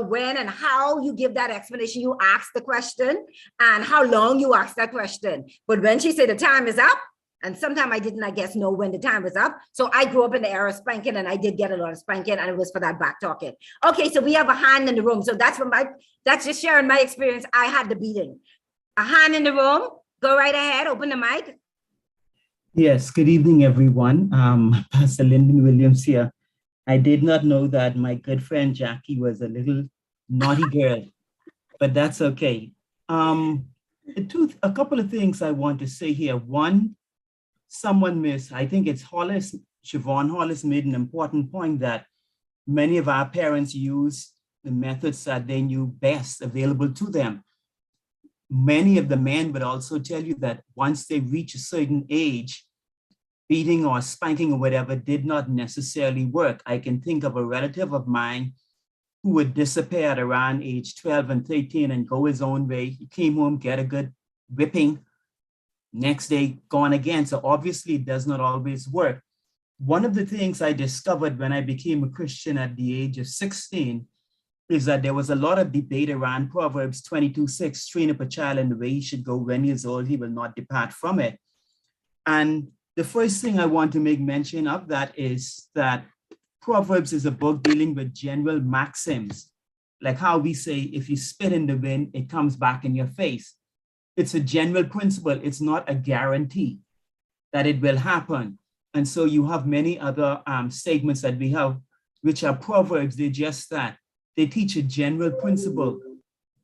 when and how you give that explanation. You ask the question and how long you ask that question. But when she said the time is up, and sometimes I didn't, I guess, know when the time was up. So I grew up in the era of spanking, and I did get a lot of spanking, and it was for that back talking. Okay, so we have a hand in the room. So that's just sharing my experience. I had the beating. A hand in the room. Go right ahead. Open the mic. Yes, good evening, everyone. Pastor Lyndon Williams here. I did not know that my good friend Jackie was a little naughty girl, but that's okay. A couple of things I want to say here. One, I think it's Hollis, Siobhan Hollis made an important point that many of our parents use the methods that they knew best available to them. Many of the men would also tell you that once they reach a certain age, beating or spanking or whatever did not necessarily work. I can think of a relative of mine who would disappear at around age 12 and 13 and go his own way. He came home, get a good whipping, next day gone again. So obviously it does not always work. One of the things I discovered when I became a Christian at the age of 16 is that there was a lot of debate around Proverbs 22:6, train up a child in the way he should go. When he is old, he will not depart from it. And the first thing I want to make mention of that is that Proverbs is a book dealing with general maxims, like how we say, if you spit in the wind, it comes back in your face. It's a general principle. It's not a guarantee that it will happen. And so you have many other statements that we have, which are Proverbs. They're just that. They teach a general principle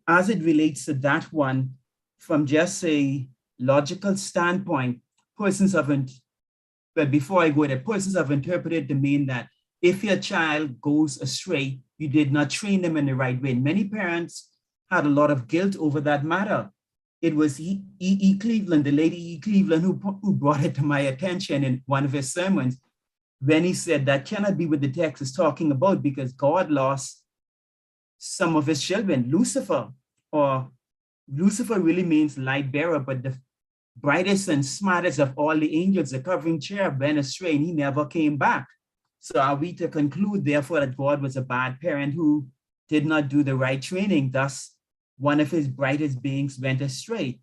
as it relates to that one, from just a logical standpoint, persons haven't, but before I go there, persons have interpreted to mean that if your child goes astray, you did not train them in the right way. Many parents had a lot of guilt over that matter. It was E. Cleveland, the lady E. Cleveland, who brought it to my attention in one of his sermons, when he said that cannot be what the text is talking about, because God lost some of his children. Lucifer really means light bearer, but the brightest and smartest of all the angels, the covering cherub, went astray and he never came back. So are we to conclude, therefore, that God was a bad parent who did not do the right training? Thus, one of his brightest beings went astray.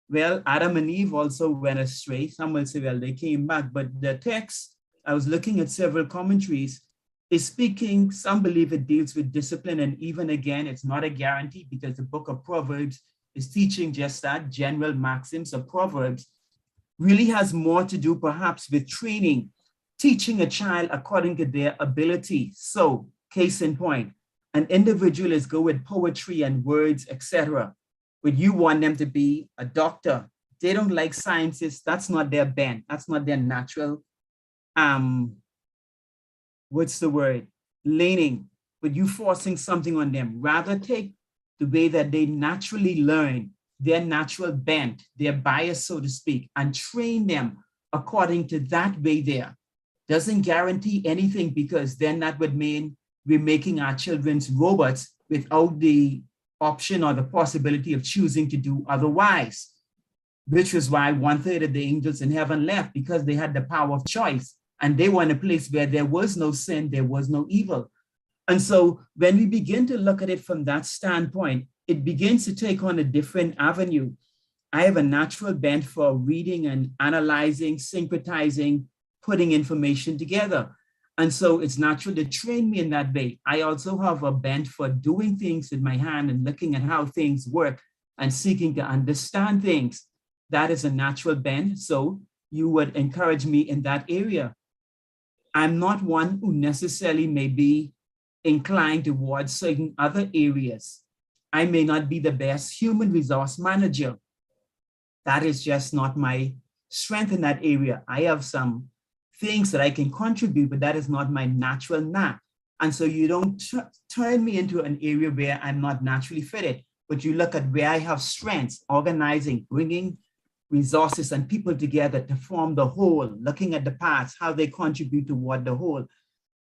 Well, Adam and Eve also went astray. Some will say, well, they came back. But the text, I was looking at several commentaries, is speaking, some believe it deals with discipline. And even again, it's not a guarantee, because the book of Proverbs is teaching just that. General maxims of Proverbs really has more to do perhaps with training, teaching a child according to their ability. So case in point, an individual is good with poetry and words, etc. But you want them to be a doctor. They don't like sciences. That's not their bent. That's not their natural, leaning. But you forcing something on them. Rather take the way that they naturally learn, their natural bent, their bias, so to speak, and train them according to that way there. Doesn't guarantee anything, because then that would mean we're making our children's robots without the option or the possibility of choosing to do otherwise, which was why 1/3 of the angels in heaven left, because they had the power of choice and they were in a place where there was no sin, there was no evil. And so when we begin to look at it from that standpoint, it begins to take on a different avenue. I have a natural bent for reading and analyzing, syncretizing, putting information together. And so it's natural to train me in that way. I also have a bent for doing things with my hand and looking at how things work and seeking to understand things. That is a natural bent. So you would encourage me in that area. I'm not one who necessarily may be inclined towards certain other areas. I may not be the best human resource manager. That is just not my strength in that area. I have some things that I can contribute, but that is not my natural knack. And so you don't turn me into an area where I'm not naturally fitted, but you look at where I have strengths, organizing, bringing resources and people together to form the whole, looking at the parts, how they contribute toward the whole.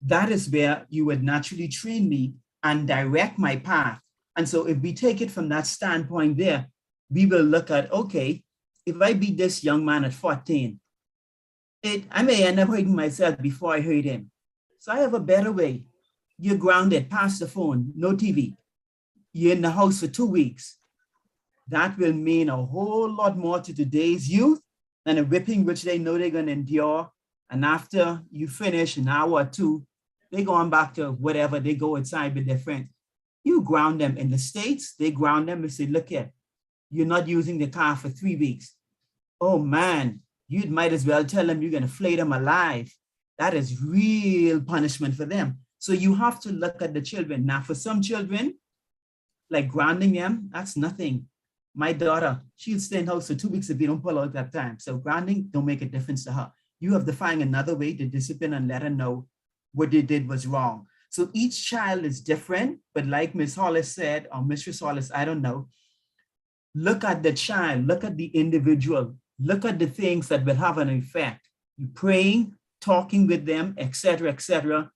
That is where you would naturally train me and direct my path. And so if we take it from that standpoint there, we will look at, okay, if I beat this young man at 14, I may end up hurting myself before I hurt him. So I have a better way. You're grounded, pass the phone, no TV. You're in the house for 2 weeks. That will mean a whole lot more to today's youth than a whipping which they know they're going to endure. And after you finish an hour or two, they go on back to whatever, they go outside with their friends. You ground them. In the States, they ground them and say, look here, you're not using the car for 3 weeks. Oh man, you might as well tell them you're going to flay them alive. That is real punishment for them. So you have to look at the children. Now, for some children, like grounding them, that's nothing. My daughter, she'll stay in the house for 2 weeks if you don't pull out that time. So grounding don't make a difference to her. You have to find another way to discipline and let her know what they did was wrong. So each child is different, but like Ms. Hollis said, or Mistress Hollis, I don't know, look at the child, look at the individual, look at the things that will have an effect. You praying, talking with them, etc., etc.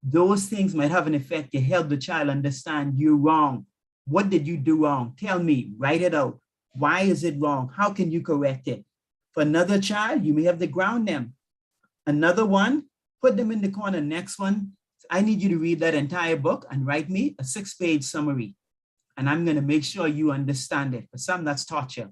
Those things might have an effect to help the child understand you're wrong. What did you do wrong? Tell me, write it out. Why is it wrong? How can you correct it? For another child, you may have to ground them. Another one, put them in the corner. Next one, I need you to read that entire book and write me a 6-page summary. And I'm going to make sure you understand it. For some, that's torture.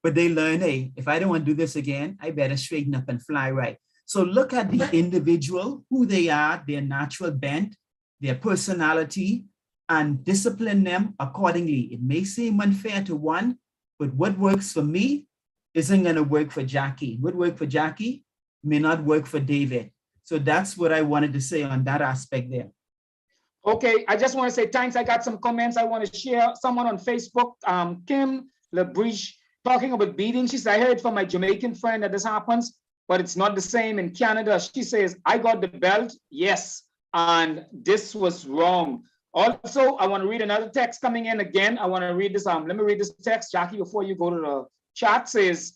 But they learn, hey, if I don't want to do this again, I better straighten up and fly right. So look at the individual, who they are, their natural bent, their personality, and discipline them accordingly. It may seem unfair to one, but what works for me isn't going to work for Jackie. What worked for Jackie may not work for David. So that's what I wanted to say on that aspect there. Okay, I just want to say thanks. I got some comments I want to share. Someone on Facebook, Kim LeBriche, talking about beating. She said, I heard from my Jamaican friend that this happens, but it's not the same in Canada. She says, I got the belt, yes, and this was wrong. Also, I want to read another text coming in again. I want to read this. Let me read this text, Jackie, before you go to the chat. Says,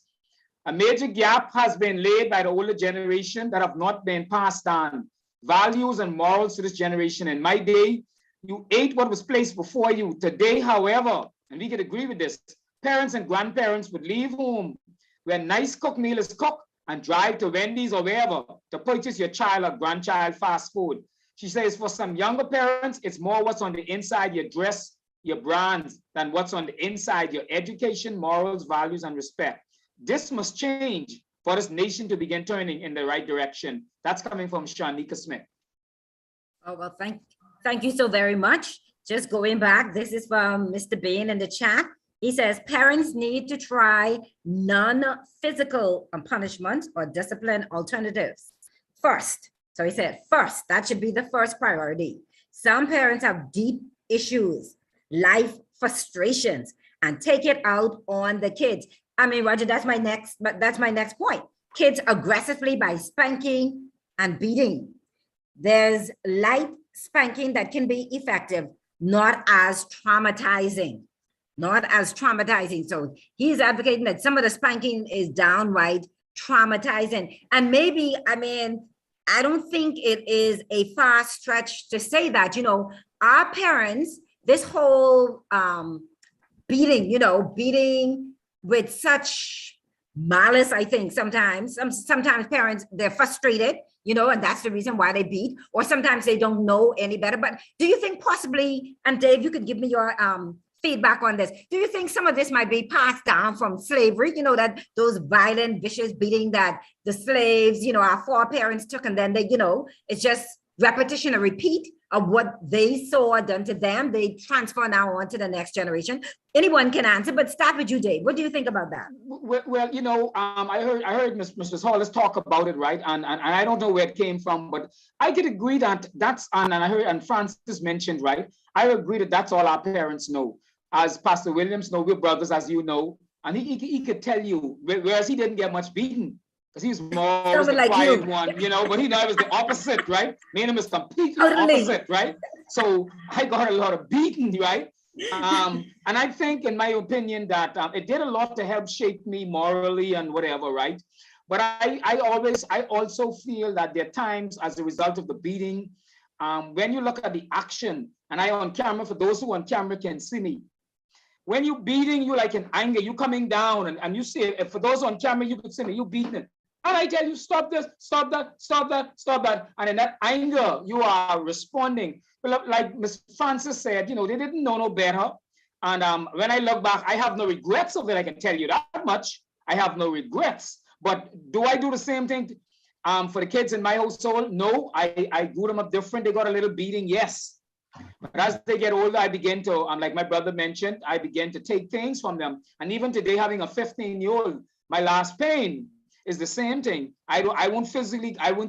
a major gap has been laid by the older generation that have not been passed on. Values and morals to this generation. In my day, you ate what was placed before you. Today, however, and we could agree with this, parents and grandparents would leave home when nice cooked meal is cooked and drive to Wendy's or wherever to purchase your child or grandchild fast food. She says for some younger parents, it's more what's on the inside, your dress, your brands, than what's on the inside, your education, morals, values, and respect. This must change for this nation to begin turning in the right direction. That's coming from Shanika Smith. Oh, well, thank you so very much. Just going back, this is from Mr. Bain in the chat. He says, parents need to try non-physical punishment or discipline alternatives first. So he said, first, that should be the first priority. Some parents have deep issues, life frustrations, and take it out on the kids. I mean, Roger, that's my next point. Kids aggressively by spanking and beating. There's light spanking that can be effective, not as traumatizing. So he's advocating that some of the spanking is downright traumatizing. And maybe, I mean, I don't think it is a far stretch to say that, you know, our parents, this whole beating with such malice, I think sometimes parents, they're frustrated, you know, and that's the reason why they beat, or sometimes they don't know any better. But do you think possibly, and Dave, you could give me your feedback on this. Do you think some of this might be passed down from slavery? You know, that those violent, vicious beating that the slaves, you know, our foreparents took, and then they, you know, it's just repetition and repeat of what they saw done to them. They transfer now on to the next generation. Anyone can answer, but start with you, Dave. What do you think about that? Well, you know, I heard Mrs. Hollis talk about it, right? And I don't know where it came from, but I could agree that that's, and I heard, and Francis mentioned, right? I agree that that's all our parents know. As Pastor Williams know, we're brothers, as you know, and he could tell you, whereas he didn't get much beaten, because he was more the like quiet one, you know, but he was the opposite, right? Me and him is completely opposite, right? So I got a lot of beating, right? And I think, in my opinion, that it did a lot to help shape me morally and whatever, right? But I also feel that there are times as a result of the beating, when you look at the action, and I on camera, for those who on camera can see me, when you beating, you like in anger, you coming down, and you see it. For those on camera, you could see me, you beating it. And I tell you, stop this, stop that, stop that, stop that. And in that anger, you are responding. But like Ms. Francis said, you know, they didn't know no better. And when I look back, I have no regrets of it. I can tell you that much. I have no regrets. But do I do the same thing for the kids in my household? No, I grew them up different. They got a little beating, yes. But as they get older, I begin to, like my brother mentioned, I began to take things from them. And even today, having a 15-year-old, my last pain is the same thing. I won't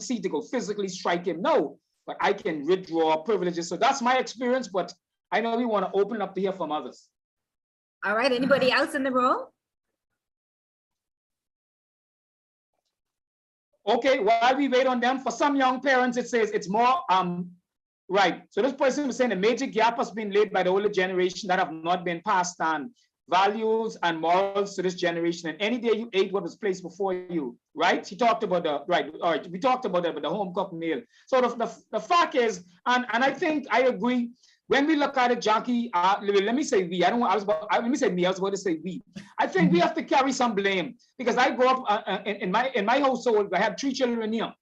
see to go physically strike him, no, but I can withdraw privileges. So that's my experience, but I know we want to open up to hear from others. All right, anybody else in the room? Okay, while we wait on them, for some young parents, it says it's more, right. So this person was saying a major gap has been laid by the older generation that have not been passed on. Values and morals to this generation. And any day you ate what was placed before you, right? She talked about we talked about that with the home cooked meal. So the fact is, and I think I agree, when we look at it, Jackie, let me say we, let me say me, I was about to say we. I think we have to carry some blame, because I grew up in my household, I had 3 children here,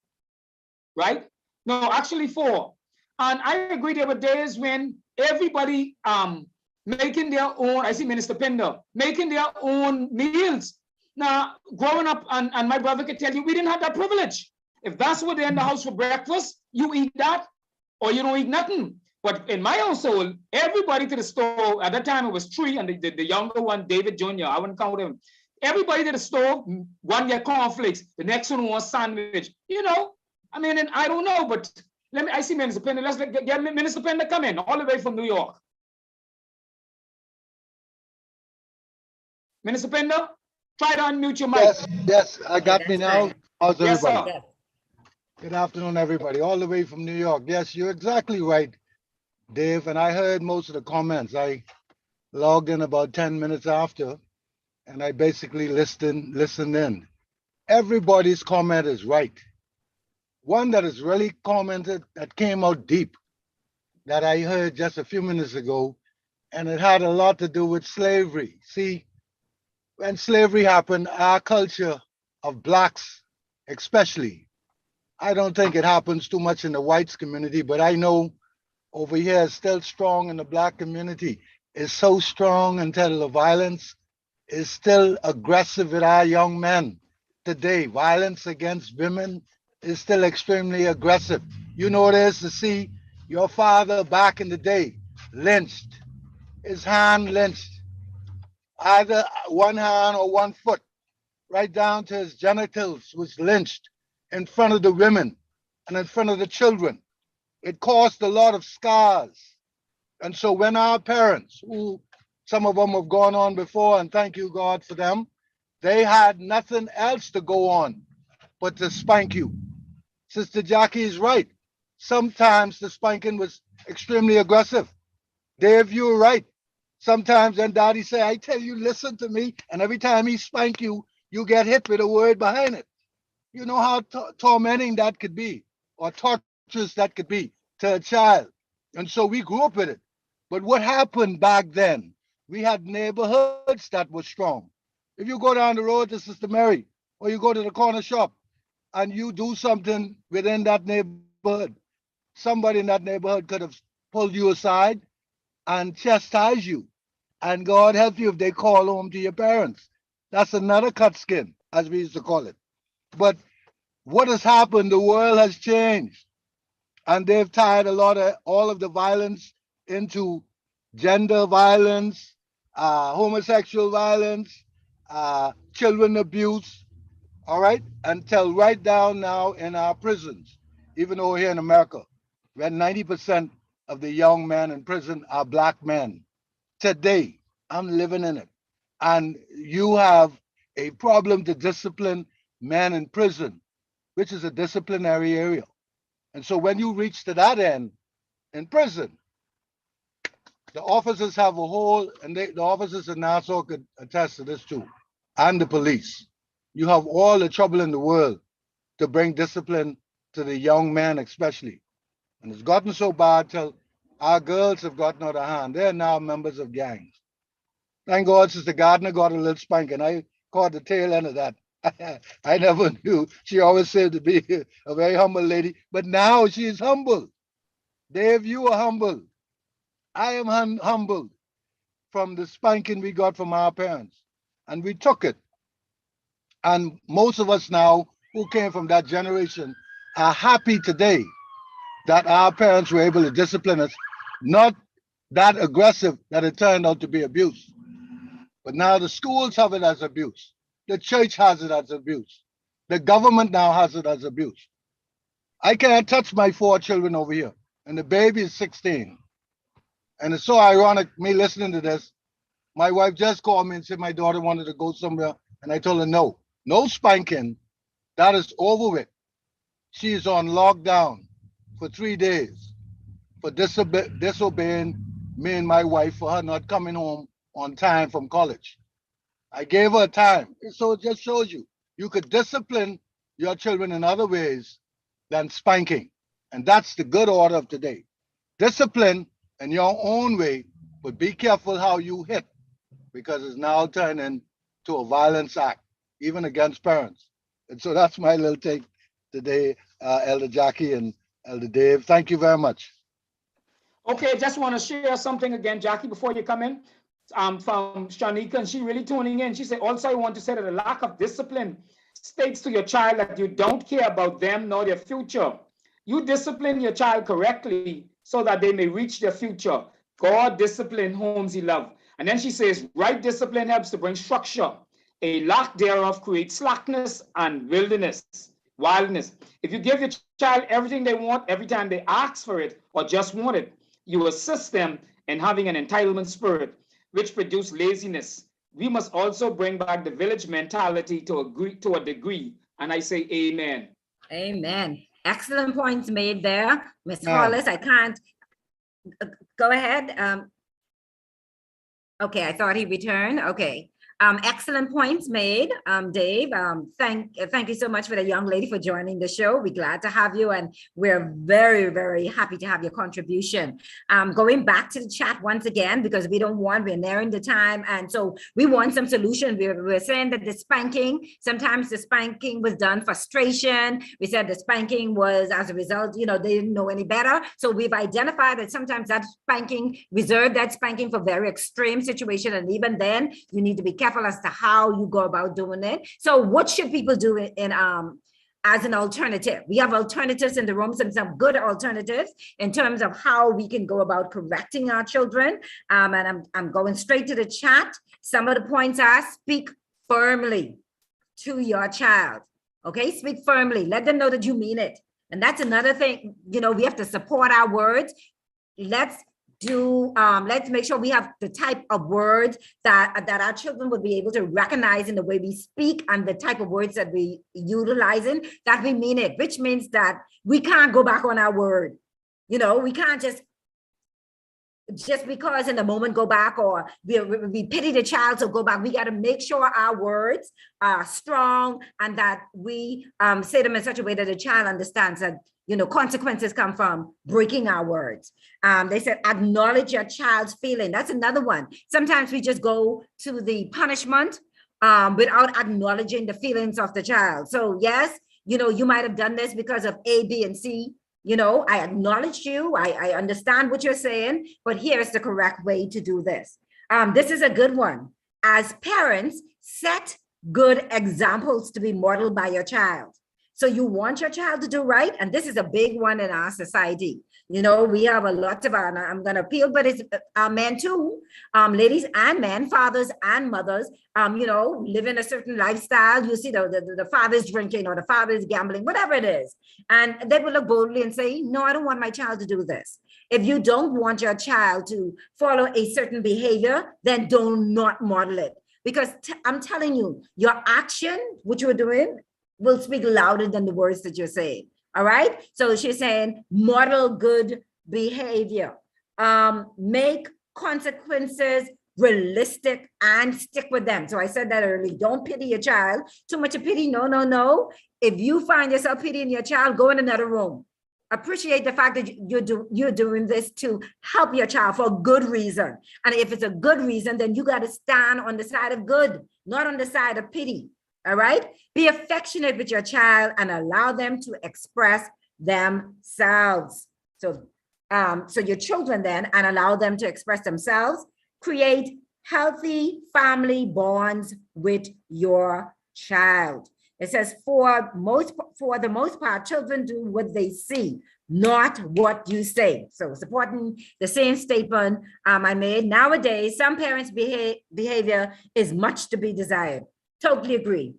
right? No, actually 4. And I agree there were days when everybody making their own, I see Minister Pinder, making their own meals. Now, growing up, and my brother could tell you, we didn't have that privilege. If that's what they're in the house for breakfast, you eat that, or you don't eat nothing. But in my household, everybody to the store, at that time it was 3, and the younger one, David Jr., I wouldn't count him. Everybody to the store, one get cornflakes, the next one wants sandwich. You know, I mean, and I don't know, but I see Minister Pender. Let's get Minister Pender come in all the way from New York. Minister Pender, try to unmute your mic. Yes, I got me now. How's Yes, everybody? sir. Good afternoon, everybody, all the way from New York. Yes, you're exactly right, Dave. And I heard most of the comments. I logged in about 10 minutes after, and I basically listened in. Everybody's comment is right. One that is really commented that came out deep that I heard just a few minutes ago, and it had a lot to do with slavery. See, when slavery happened, our culture of blacks, especially, I don't think it happens too much in the whites community, but I know over here it's still strong in the black community. It's so strong until the violence is still aggressive with our young men today. Violence against women is still extremely aggressive. You know what it is to see your father back in the day lynched, his hand lynched, either one hand or one foot, right down to his genitals was lynched in front of the women and in front of the children. It caused a lot of scars. And so when our parents, who some of them have gone on before, and thank you, God, for them, they had nothing else to go on but to spank you. Sister Jackie is right. Sometimes the spanking was extremely aggressive. Dave, you're right. Sometimes then Daddy say, I tell you, listen to me. And every time he spank you, you get hit with a word behind it. You know how tormenting that could be, or torturous that could be to a child. And so we grew up with it. But what happened back then? We had neighborhoods that were strong. If you go down the road to Sister Mary, or you go to the corner shop, and you do something within that neighborhood, somebody in that neighborhood could have pulled you aside and chastised you. And God help you if they call home to your parents. That's another cut skin, as we used to call it. But what has happened? The world has changed. And they've tied all of the violence into gender violence, homosexual violence, children abuse, all right? Until right down now in our prisons, even over here in America, where 90% of the young men in prison are black men. Today, I'm living in it. And you have a problem to discipline men in prison, which is a disciplinary area. And so when you reach to that end in prison, the officers have a whole, and the officers in Nassau could attest to this too, and the police. You have all the trouble in the world to bring discipline to the young men, especially. And it's gotten so bad till our girls have gotten out of hand. They're now members of gangs. Thank God Sister Gardner got a little spanking. I caught the tail end of that. I never knew. She always said to be a very humble lady, but now she is humble. Dave, you are humble. I am humbled from the spanking we got from our parents, and we took it. And most of us now who came from that generation are happy today that our parents were able to discipline us, not that aggressive that it turned out to be abuse. But now the schools have it as abuse. The church has it as abuse. The government now has it as abuse. I can't touch my 4 children over here, and the baby is 16. And it's so ironic, me listening to this. My wife just called me and said my daughter wanted to go somewhere, and I told her no. No spanking. That is over with. She is on lockdown for 3 days for disobeying me and my wife for her not coming home on time from college. I gave her time. So it just shows you could discipline your children in other ways than spanking. And that's the good order of today. Discipline in your own way, but be careful how you hit, because it's now turned into a violence act, even against parents. And so that's my little take today, Elder Jackie and Elder Dave. Thank you very much. Okay, just want to share something again, Jackie, before you come in, from Shanika, and she really tuning in. She said, also, I want to say that a lack of discipline states to your child that you don't care about them nor their future. You discipline your child correctly so that they may reach their future. God discipline whom he loves. And then she says, right discipline helps to bring structure. A lack thereof creates slackness and wilderness. wildness. If you give your child everything they want every time they ask for it or just want it, you assist them in having an entitlement spirit, which produces laziness. We must also bring back the village mentality to a degree. And I say amen. Amen. Excellent points made there. Ms. Ma'am. Hollis, I can't, go ahead. Okay, I thought he returned. Okay. Excellent points made, Dave. Thank you so much for the young lady for joining the show. We're glad to have you, and we're very, very happy to have your contribution. Going back to the chat once again, because we're nearing the time, and so we want some solution. We're saying that sometimes the spanking was done frustration. We said the spanking was as a result, they didn't know any better. So we've identified that sometimes that spanking, reserve that spanking for very extreme situation, and even then, you need to be careful as to how you go about doing it. So what should people do as an alternative? We have alternatives in the room, some good alternatives in terms of how we can go about correcting our children. And I'm going straight to the chat. Some of the points are: speak firmly to your child. Okay, speak firmly. Let them know that you mean it. And that's another thing, we have to support our words. Let's make sure we have the type of words that our children would be able to recognize in the way we speak, and the type of words that we utilizing, that we mean it, which means that we can't go back on our word. We can't just because in the moment go back, or we pity the child, so go back. We got to make sure our words are strong, and that we say them in such a way that the child understands that consequences come from breaking our words. They said, acknowledge your child's feeling. That's another one. Sometimes we just go to the punishment without acknowledging the feelings of the child. So yes, you might have done this because of A, B, and C. I acknowledge you. I understand what you're saying, but here's the correct way to do this. This is a good one. As parents, set good examples to be modeled by your child. So you want your child to do right. And this is a big one in our society. We have a lot of I'm going to appeal, but it's men too, ladies and men, fathers and mothers, live in a certain lifestyle. You see the father's drinking, or the father's gambling, whatever it is. And they will look boldly and say, no, I don't want my child to do this. If you don't want your child to follow a certain behavior, then do not model it. Because I'm telling you, your action, which you're doing, will speak louder than the words that you're saying. All right. So she's saying model good behavior, make consequences realistic and stick with them. So I said that earlier. Don't pity your child. Too much of pity. No. If you find yourself pitying your child, go in another room. Appreciate the fact that you're doing this to help your child for a good reason. And if it's a good reason, then you got to stand on the side of good, not on the side of pity. All right. Be affectionate with your child and allow them to express themselves. So your children then, and allow them to express themselves. Create healthy family bonds with your child. It says, for the most part, children do what they see, not what you say. So supporting the same statement I made. Nowadays, some parents' behavior is much to be desired. Totally agree.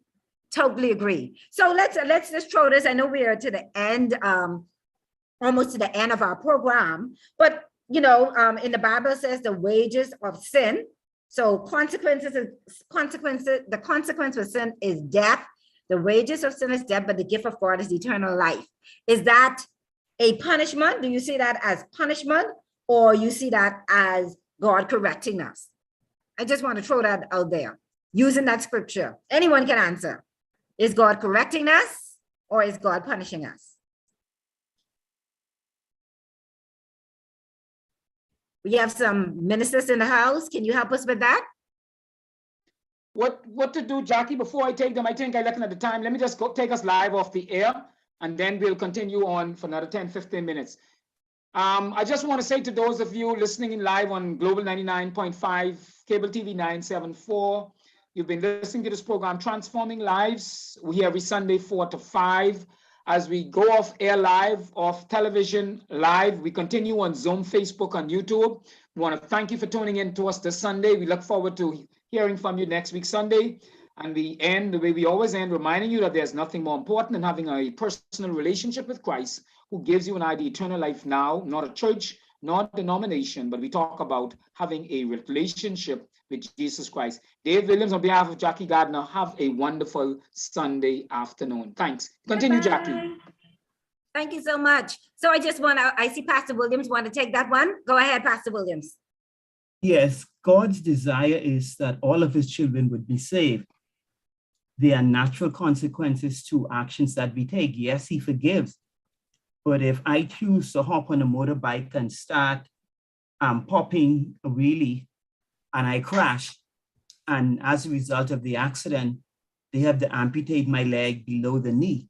So let's just throw this. I know we are to the end, almost to the end of our program, but in the Bible says the wages of sin. So the consequence of sin is death. The wages of sin is death, but the gift of God is eternal life. Is that a punishment? Do you see that as punishment, or you see that as God correcting us? I just want to throw that out there using that scripture. Anyone can answer. Is God correcting us, or is God punishing us? We have some ministers in the house. Can you help us with that? What to do, Jackie, before I take them? I think I'm looking at the time. Let me just take us live off the air, and then we'll continue on for another 10, 15 minutes. I just want to say to those of you listening in live on Global 99.5, Cable TV 974, you've been listening to this program, Transforming Lives. We're here every Sunday, 4 to 5. As we go off air live, off television live, we continue on Zoom, Facebook, and YouTube. We want to thank you for tuning in to us this Sunday. We look forward to hearing from you next week, Sunday. And we end the way we always end, reminding you that there's nothing more important than having a personal relationship with Christ, who gives you and I the eternal life now, not a church, not a denomination, but we talk about having a relationship with Jesus Christ. Dave Williams, on behalf of Jackie Gardner, have a wonderful Sunday afternoon. Thanks. Continue, Jackie. Bye. Thank you so much. So I just want to, I see Pastor Williams want to take that one. Go ahead, Pastor Williams. Yes, God's desire is that all of his children would be saved. There are natural consequences to actions that we take. Yes, he forgives. But if I choose to hop on a motorbike and start popping a wheelie and I crash, and as a result of the accident, they have to amputate my leg below the knee,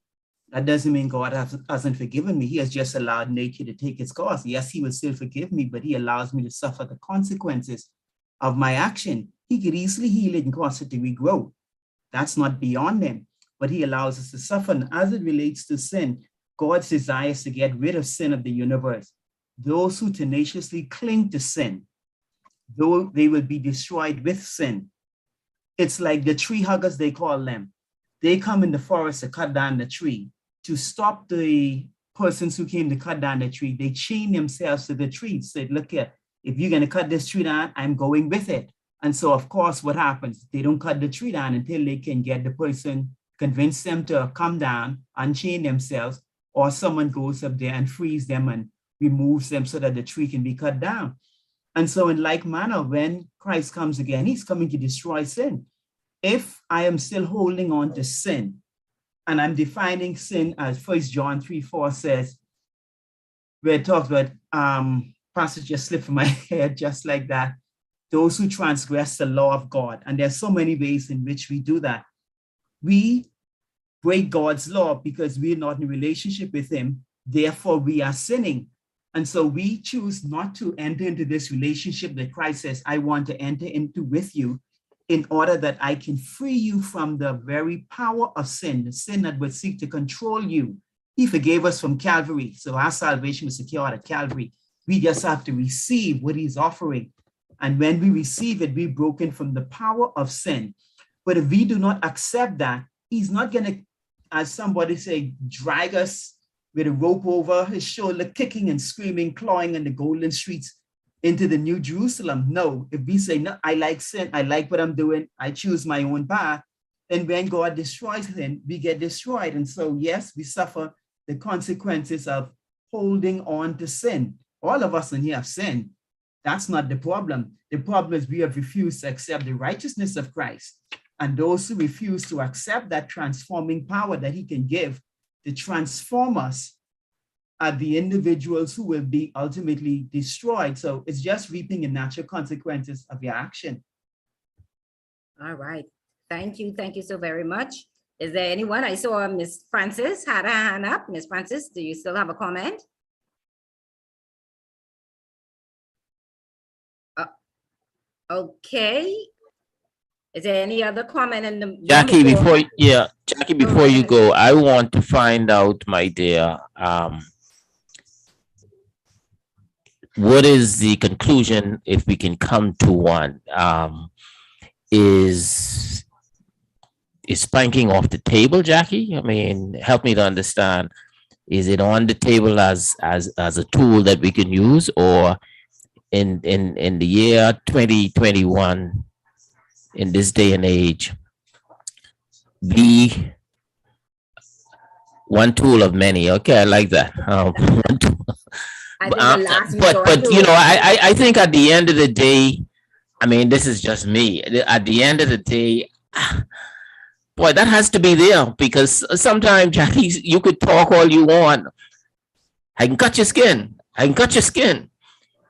that doesn't mean God hasn't forgiven me. He has just allowed nature to take its course. Yes, he will still forgive me, but he allows me to suffer the consequences of my action. He could easily heal it and cause it to regrow. That's not beyond him, but he allows us to suffer. And as it relates to sin, God's desire is to get rid of sin of the universe. Those who tenaciously cling to sin, though they will be destroyed with sin. It's like the tree huggers, they call them. They come in the forest to cut down the tree. To stop the persons who came to cut down the tree, they chain themselves to the tree. Said, look here, if you're going to cut this tree down, I'm going with it. And so, of course, what happens? They don't cut the tree down until they can get the person, convince them to come down, unchain themselves, or someone goes up there and frees them and removes them so that the tree can be cut down. And so in like manner, when Christ comes again, he's coming to destroy sin. If I am still holding on to sin, and I'm defining sin as 1 John 3:4 says, where it talks about, passage just slipped from my head just like that, those who transgress the law of God. And there's so many ways in which we do that. We break God's law because we're not in a relationship with him. Therefore, we are sinning. And so we choose not to enter into this relationship that Christ says, I want to enter into with you in order that I can free you from the very power of sin, the sin that would seek to control you. He forgave us from Calvary. So our salvation is secured at Calvary. We just have to receive what he's offering. And when we receive it, we're broken from the power of sin. But if we do not accept that, he's not going to, as somebody say, drag us with a rope over his shoulder, kicking and screaming, clawing in the golden streets into the New Jerusalem. No, if we say, no, I like sin, I like what I'm doing, I choose my own path, then when God destroys sin, we get destroyed. And so, yes, we suffer the consequences of holding on to sin. All of us in here have sinned. That's not the problem. The problem is we have refused to accept the righteousness of Christ. And those who refuse to accept that transforming power that he can give to transform us are the individuals who will be ultimately destroyed. So it's just reaping the natural consequences of your action. All right. Thank you. Thank you so very much. Is there anyone? I saw Miss Francis had her hand up. Miss Francis, do you still have a comment? Okay. Is there any other comment in the Jackie, before you go, I want to find out, my dear, what is the conclusion, if we can come to one? Is spanking off the table, Jackie? I mean, help me to understand. Is it on the table as a tool that we can use, or in the year 2021, in this day and age, be one tool of many? Okay, I like that. But you know, I think at the end of the day, I mean, this is just me. At the end of the day, boy, that has to be there, because sometimes, Jackie, you could talk all you want. I can cut your skin. I can cut your skin.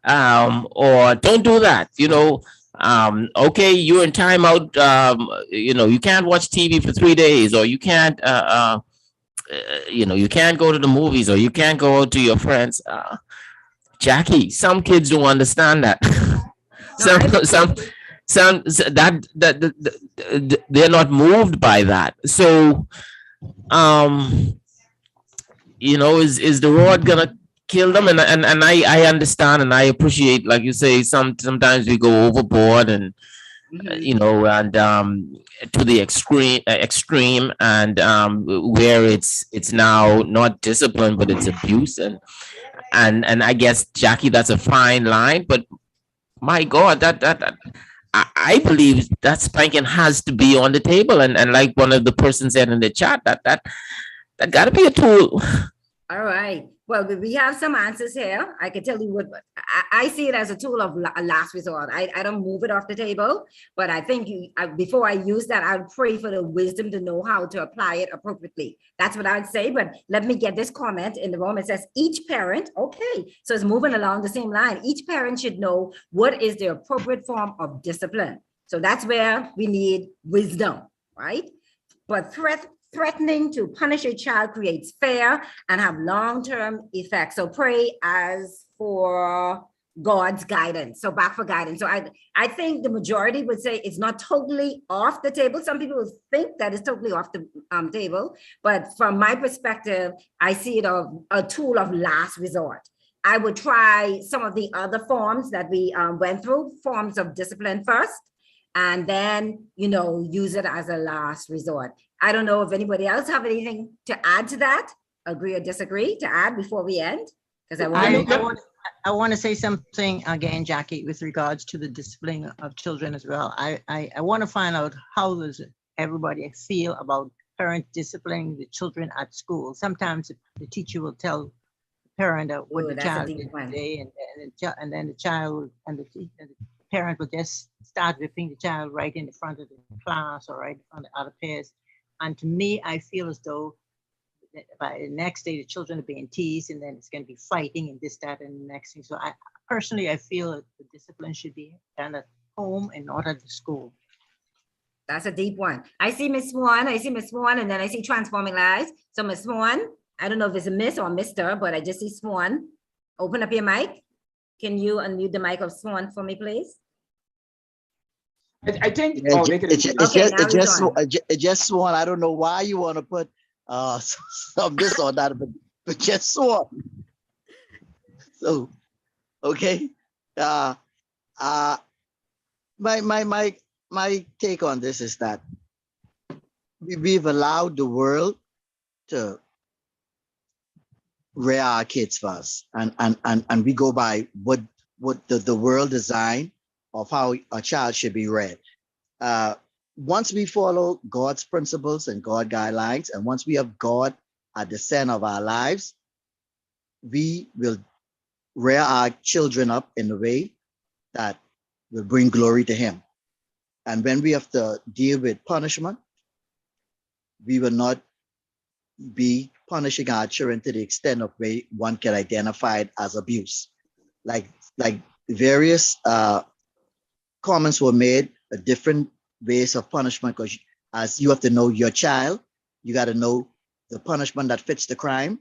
Or don't do that. You know, okay, you're in timeout. You know, you can't watch TV for 3 days, or you can't, you know, you can't go to the movies, or you can't go out to your friends. Jackie, some kids don't understand that. They're not moved by that. So, you know, is the rod gonna kill them? And I understand and I appreciate, like you say, sometimes we go overboard, and Mhm. you know, and to the extreme, and where it's now not discipline, but it's abuse, and I guess, Jackie, that's a fine line, but my God, that I believe that spanking has to be on the table, and like one of the persons said in the chat, that got to be a tool. All right. Well, we have some answers here. I can tell you what I see it as a tool of a last resort. I don't move it off the table, but I think before I use that, I'd pray for the wisdom to know how to apply it appropriately. That's what I'd say. But let me get this comment in the room. It says each parent, okay, so it's moving along the same line. Each parent should know what is the appropriate form of discipline. So that's where we need wisdom, right? But threatening to punish a child creates fear and have long-term effects. So pray as for God's guidance. So back for guidance. So I think the majority would say it's not totally off the table. Some people will think that it's totally off the table, but from my perspective, I see it as a tool of last resort. I would try some of the other forms that we went through, forms of discipline first, and then, use it as a last resort. I don't know if anybody else have anything to add to that, agree or disagree, to add before we end? Because I want to say something again, Jackie, with regards to the disciplining of children as well. I want to find out how does everybody feel about parents disciplining the children at school. Sometimes the teacher will tell the parent what the child did today, and then the child and the parent will just start whipping the child right in the front of the class or right in front of the other peers. And to me, I feel as though by the next day, the children are being teased, and then it's going to be fighting and this, that, and the next thing. So I feel that the discipline should be done at home and not at the school. That's a deep one. I see Miss Swan, and then I see Transforming Lives. So Miss Swan, I don't know if it's a Miss or Mr., but I just see Swan. Open up your mic. Can you unmute the mic of Swan for me, please? I think it just Swan. I don't know why you want to put some this or that, but just Swan. So okay. My take on this is that we've allowed the world to rear our kids first, and we go by what the world design of how a child should be reared. Once we follow God's principles and God guidelines, and once we have God at the center of our lives, we will rear our children up in a way that will bring glory to Him. And when we have to deal with punishment, we will not be punishing our children to the extent of where one can identify it as abuse. Like various comments were made, different ways of punishment, because as you have to know your child, you got to know the punishment that fits the crime.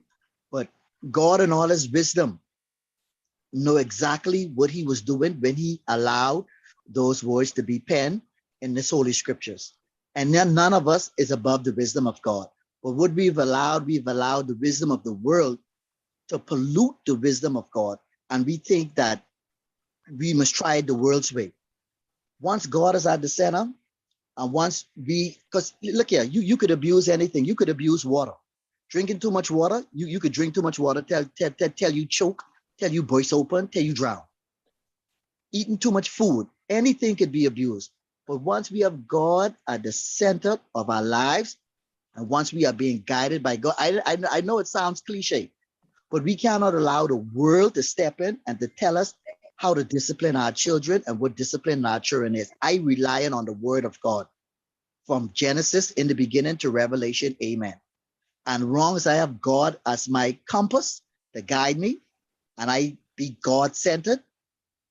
But God in all His wisdom know exactly what He was doing when He allowed those words to be penned in this Holy Scriptures. And then none of us is above the wisdom of God. But what we've allowed the wisdom of the world to pollute the wisdom of God. And we think that we must try it the world's way. Once God is at the center, and once because look here, you could abuse anything. You could abuse water. Drinking too much water, you could drink too much water, tell you choke, tell you burst open, tell you drown. Eating too much food, anything could be abused. But once we have God at the center of our lives, and once we are being guided by God, I know it sounds cliche, but we cannot allow the world to step in and to tell us how to discipline our children and what discipline our children is. I rely on the word of God from Genesis in the beginning to Revelation. Amen. And wrong as I have God as my compass to guide me, and I be God-centered,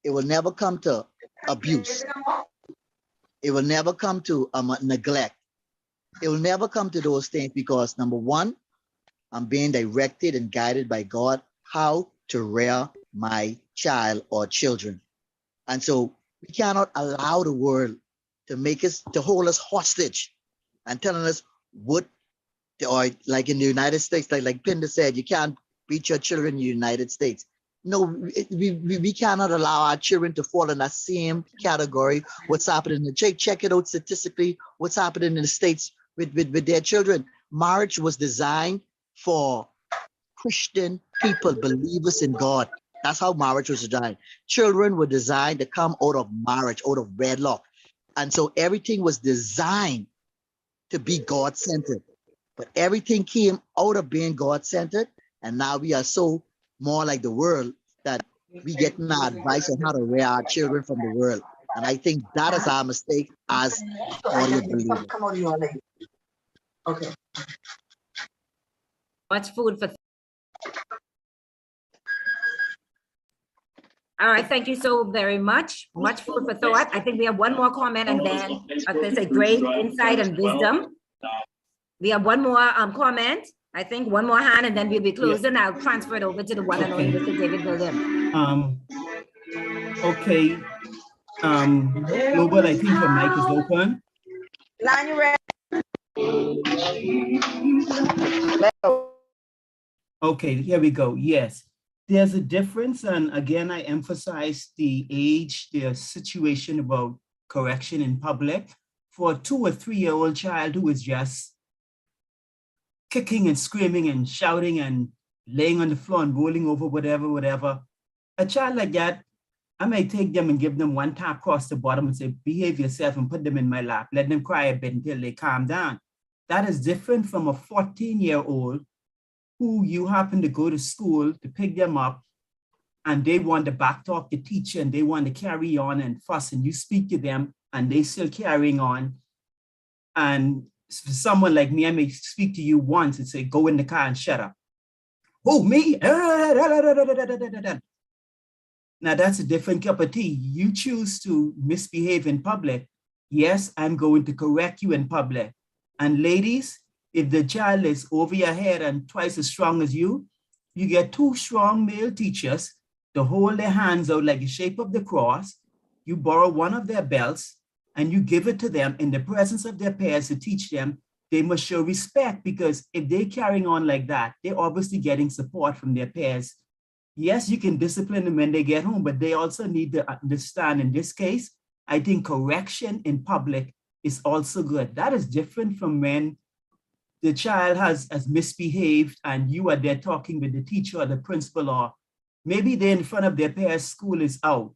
it will never come to abuse. It will never come to neglect. It will never come to those things because, number one, I'm being directed and guided by God how to rear my child or children. And so we cannot allow the world to hold us hostage and telling us what, or like in the United States, like Pinder said, you can't beat your children in the United States. No, we cannot allow our children to fall in that same category. What's happening? Check it out statistically. What's happening in the States with their children? Marriage was designed for Christian people, believers in God. That's how marriage was designed. Children were designed to come out of marriage, out of wedlock. And so everything was designed to be God-centered. But everything came out of being God-centered. And now we are so more like the world that we get our advice on how to rear our children from the world. And I think that is our mistake as audience believers. Come on, you are late. Okay. Much food for. All right, thank you so very much. Much food for thought. I think we have one more comment and then they say great insight and wisdom. We have one more comment. I think one more hand and then we'll be closing. I'll transfer it over to the one and only Mr. David Williams. Okay. Global, I think your mic is open. Line you ready? Okay, here we go. Yes. There's a difference, and again, I emphasize the age, the situation about correction in public. For a 2 or 3 year old child who is just kicking and screaming and shouting and laying on the floor and rolling over, whatever, a child like that, I may take them and give them one tap across the bottom and say, behave yourself, and put them in my lap. Let them cry a bit until they calm down. That is different from a 14-year-old who you happen to go to school to pick them up and they want to backtalk the teacher and they want to carry on and fuss, and you speak to them and they still carrying on. And for someone like me, I may speak to you once and say, go in the car and shut up. Oh, me? Now that's a different cup of tea. You choose to misbehave in public. Yes, I'm going to correct you in public. And ladies, if the child is over your head and twice as strong as you get 2 strong male teachers to hold their hands out like the shape of the cross. You borrow one of their belts and you give it to them in the presence of their peers to teach them they must show respect, because if they're carrying on like that, they're obviously getting support from their peers. Yes, you can discipline them when they get home, but they also need to understand in this case, I think correction in public is also good. That is different from when the child has misbehaved and you are there talking with the teacher or the principal, or maybe they're in front of their peers, school is out,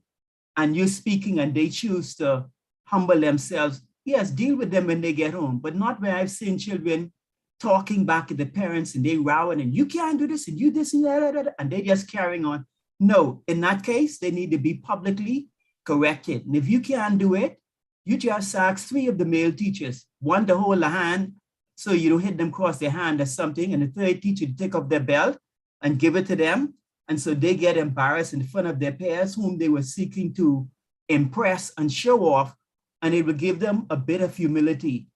and you're speaking and they choose to humble themselves. Yes, deal with them when they get home, but not where I've seen children talking back at the parents and they rowing and you can't do this and you this and that, and they're just carrying on. No, in that case, they need to be publicly corrected. And if you can't do it, you just ask 3 of the male teachers, one to hold a hand so you don't hit them across their hand or something, and the 3rd teacher to take off their belt and give it to them. And so they get embarrassed in front of their peers whom they were seeking to impress and show off, and it will give them a bit of humility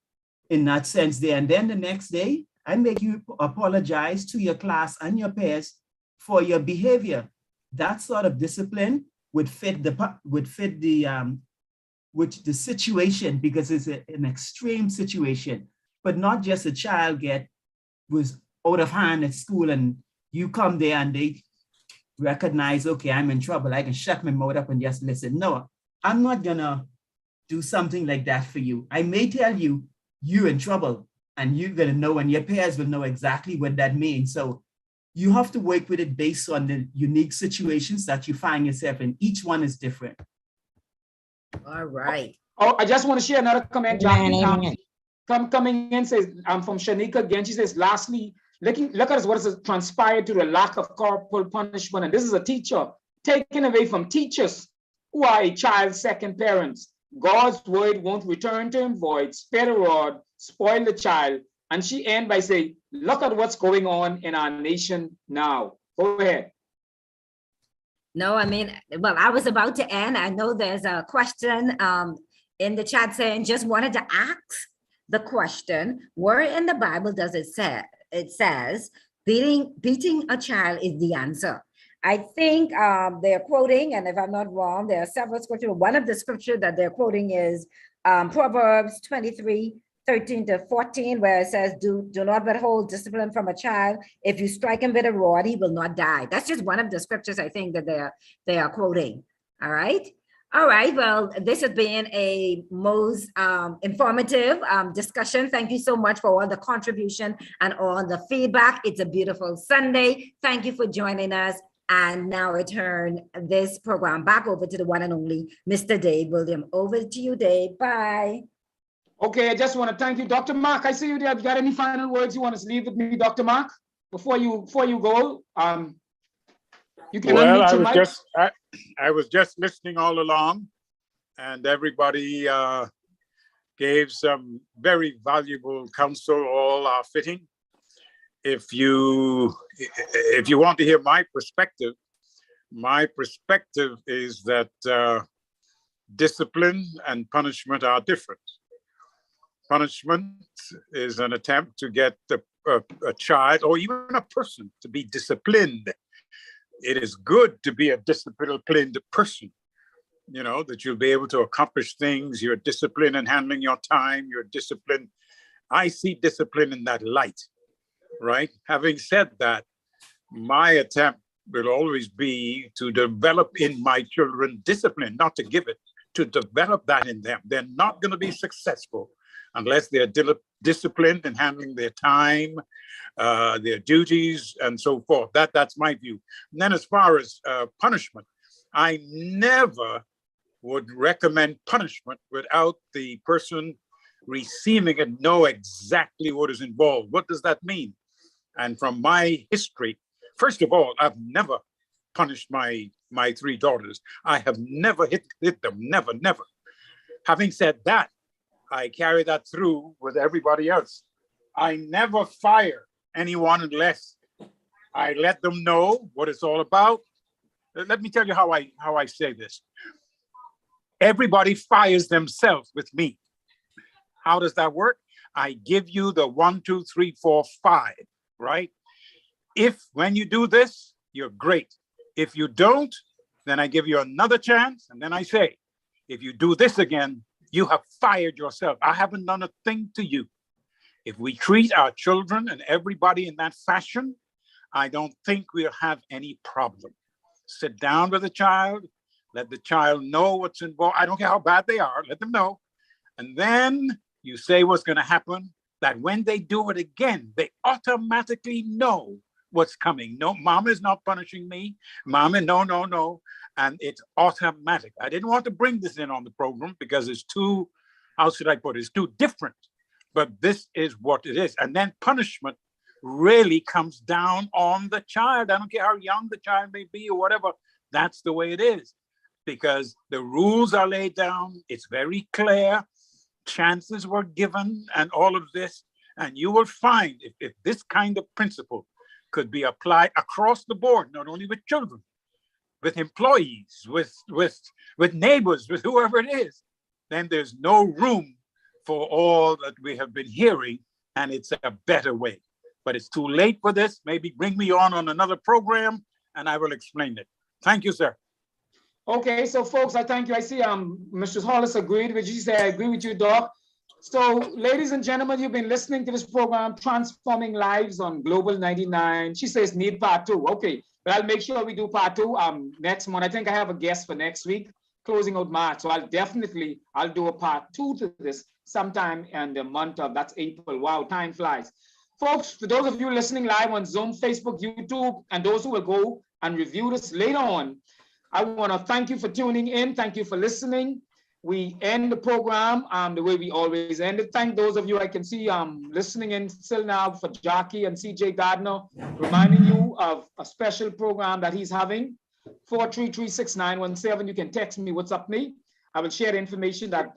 in that sense there. And then the next day, I make you apologize to your class and your peers for your behavior. That sort of discipline would fit the situation, because it's an extreme situation. But not just a child was out of hand at school and you come there and they recognize, okay, I'm in trouble. I can shut my mouth up and just listen. No, I'm not gonna do something like that for you. I may tell you you're in trouble and you're gonna know, and your peers will know exactly what that means. So you have to work with it based on the unique situations that you find yourself in. Each one is different. All right. Oh, I just want to share another comment, Jackie. Coming in says, I'm from Shanika again. She says, lastly, look at what has transpired to the lack of corporal punishment. And this is a teacher taken away from teachers who are a child's second parents. God's word won't return to him void. Spare the rod, spoil the child. And she ends by saying, look at what's going on in our nation now. Go ahead. No, I mean, well, I was about to end. I know there's a question in the chat saying, just wanted to ask the question, where in the Bible does it say, it says, beating a child is the answer? I think they're quoting, and if I'm not wrong, there are several scriptures. One of the scriptures that they're quoting is Proverbs 23, 13 to 14, where it says, do not withhold discipline from a child. If you strike him with a rod, he will not die. That's just one of the scriptures I think that they are quoting. All right. All right. Well, this has been a most informative discussion. Thank you so much for all the contribution and all the feedback. It's a beautiful Sunday. Thank you for joining us. And now I turn this program back over to the one and only Mr. Dave William. Over to you, Dave. Bye. Okay, I just want to thank you, Dr. Mark. I see you there. Have you got any final words you want to leave with me, Dr. Mark? Before you go, you can unmute your mic. I was just listening all along, and everybody gave some very valuable counsel, all are fitting. If you want to hear my perspective is that discipline and punishment are different. Punishment is an attempt to get a child or even a person to be disciplined. It is good to be a disciplined person, you know, that you'll be able to accomplish things. You're disciplined in handling your time. You're disciplined. I see discipline in that light, right? Having said that, my attempt will always be to develop in my children discipline, not to give it, to develop that in them. They're not going to be successful unless they're disciplined in handling their time, their duties, and so forth. That's my view. And then as far as punishment, I never would recommend punishment without the person receiving it know exactly what is involved. What does that mean? And from my history, first of all, I've never punished my three daughters. I have never hit them, never. Having said that, I carry that through with everybody else. I never fire anyone unless I let them know what it's all about. Let me tell you how I say this. Everybody fires themselves with me. How does that work? I give you the 1, 2, 3, 4, 5, right? If when you do this, you're great. If you don't, then I give you another chance. And then I say, if you do this again, you have fired yourself. I haven't done a thing to you. If we treat our children and everybody in that fashion, I don't think we'll have any problem. Sit down with the child, let the child know what's involved. I don't care how bad they are, let them know. And then you say what's going to happen, that when they do it again, they automatically know what's coming. No, mom is not punishing me. Mama, no. And it's automatic. I didn't want to bring this in on the program because it's too, how should I put it? It's too different. But this is what it is. And then punishment really comes down on the child. I don't care how young the child may be or whatever. That's the way it is. Because the rules are laid down. It's very clear. Chances were given and all of this. And you will find if this kind of principle could be applied across the board, not only with children, with employees, with neighbors, with whoever it is, then there's no room for all that we have been hearing, and it's a better way. But it's too late for this. Maybe bring me on another program, and I will explain it. Thank you, sir. Okay, so folks, I thank you. I see Mr. Hollis agreed with you. She said, I agree with you, Doc. So, ladies and gentlemen, you've been listening to this program, Transforming Lives on Global 99. She says need part 2. Okay, but I'll make sure we do part 2 next month. I think I have a guest for next week, closing out March. So I'll do a part 2 to this sometime in the month of, that's April. Wow, time flies. Folks, for those of you listening live on Zoom, Facebook, YouTube, and those who will go and review this later on, I want to thank you for tuning in. Thank you for listening. We end the program the way we always end it. Thank those of you I can see listening in still now for Jackie and CJ Gardner, reminding you of a special program that he's having, 433-6917. You can text me, what's up me. I will share the information that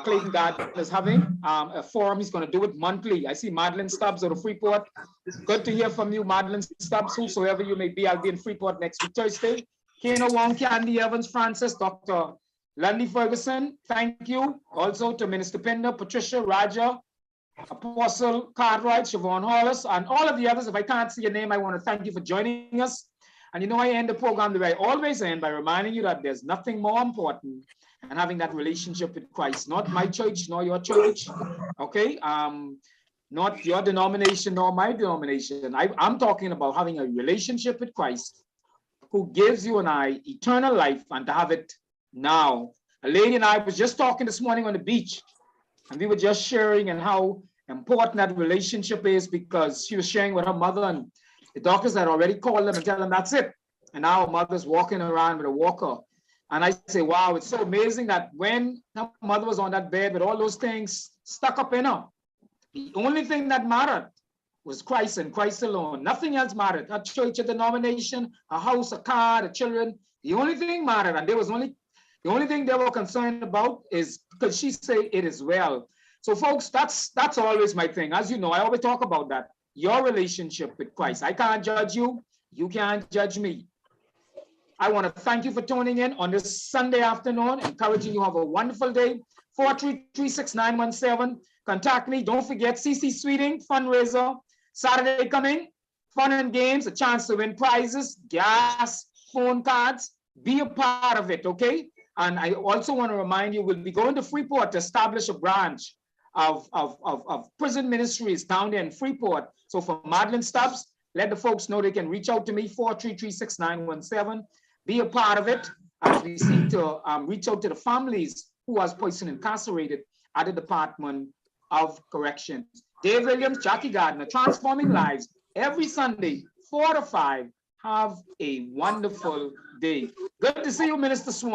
Clayton Gardner is having a forum. He's going to do it monthly. I see Madeline Stubbs out of Freeport. Good to hear from you, Madeline Stubbs, whosoever you may be. I'll be in Freeport next week, Thursday. Keno Wong, Candy Evans, Francis, Dr. Lundy Ferguson, thank you. Also to Minister Pinder, Patricia, Raja, Apostle Cartwright, Siobhan Hollis, and all of the others. If I can't see your name, I want to thank you for joining us. And you know, I end the program the way I always end, by reminding you that there's nothing more important than having that relationship with Christ. Not my church, nor your church, okay? Not your denomination, nor my denomination. I'm talking about having a relationship with Christ, who gives you and I eternal life, and to have it now. A lady and I was just talking this morning on the beach, and we were just sharing and how important that relationship is, because she was sharing with her mother, and the doctors had already called them and tell them that's it. And now her mother's walking around with a walker. And I say, wow, it's so amazing that when her mother was on that bed with all those things stuck up in her, the only thing that mattered was Christ and Christ alone. Nothing else mattered. A church, a denomination, a house, a car, the children. The only thing mattered, and the only thing they were concerned about is, because she say it is well. So folks, that's always my thing. As you know, I always talk about that. Your relationship with Christ. I can't judge you. You can't judge me. I want to thank you for tuning in on this Sunday afternoon, encouraging you have a wonderful day. 433-6917. Contact me. Don't forget CC Sweeting fundraiser. Saturday coming. Fun and games, a chance to win prizes, gas, phone cards. Be a part of it, okay? And I also want to remind you, we'll be going to Freeport to establish a branch of prison ministries down there in Freeport. So for Madeline Stubbs, let the folks know they can reach out to me, 433-6917. Be a part of it as we seek to reach out to the families who has person incarcerated at the Department of Corrections. Dave Williams, Jackie Gardner, Transforming Lives, every Sunday, 4 to 5. Have a wonderful day. Good to see you, Minister Swan.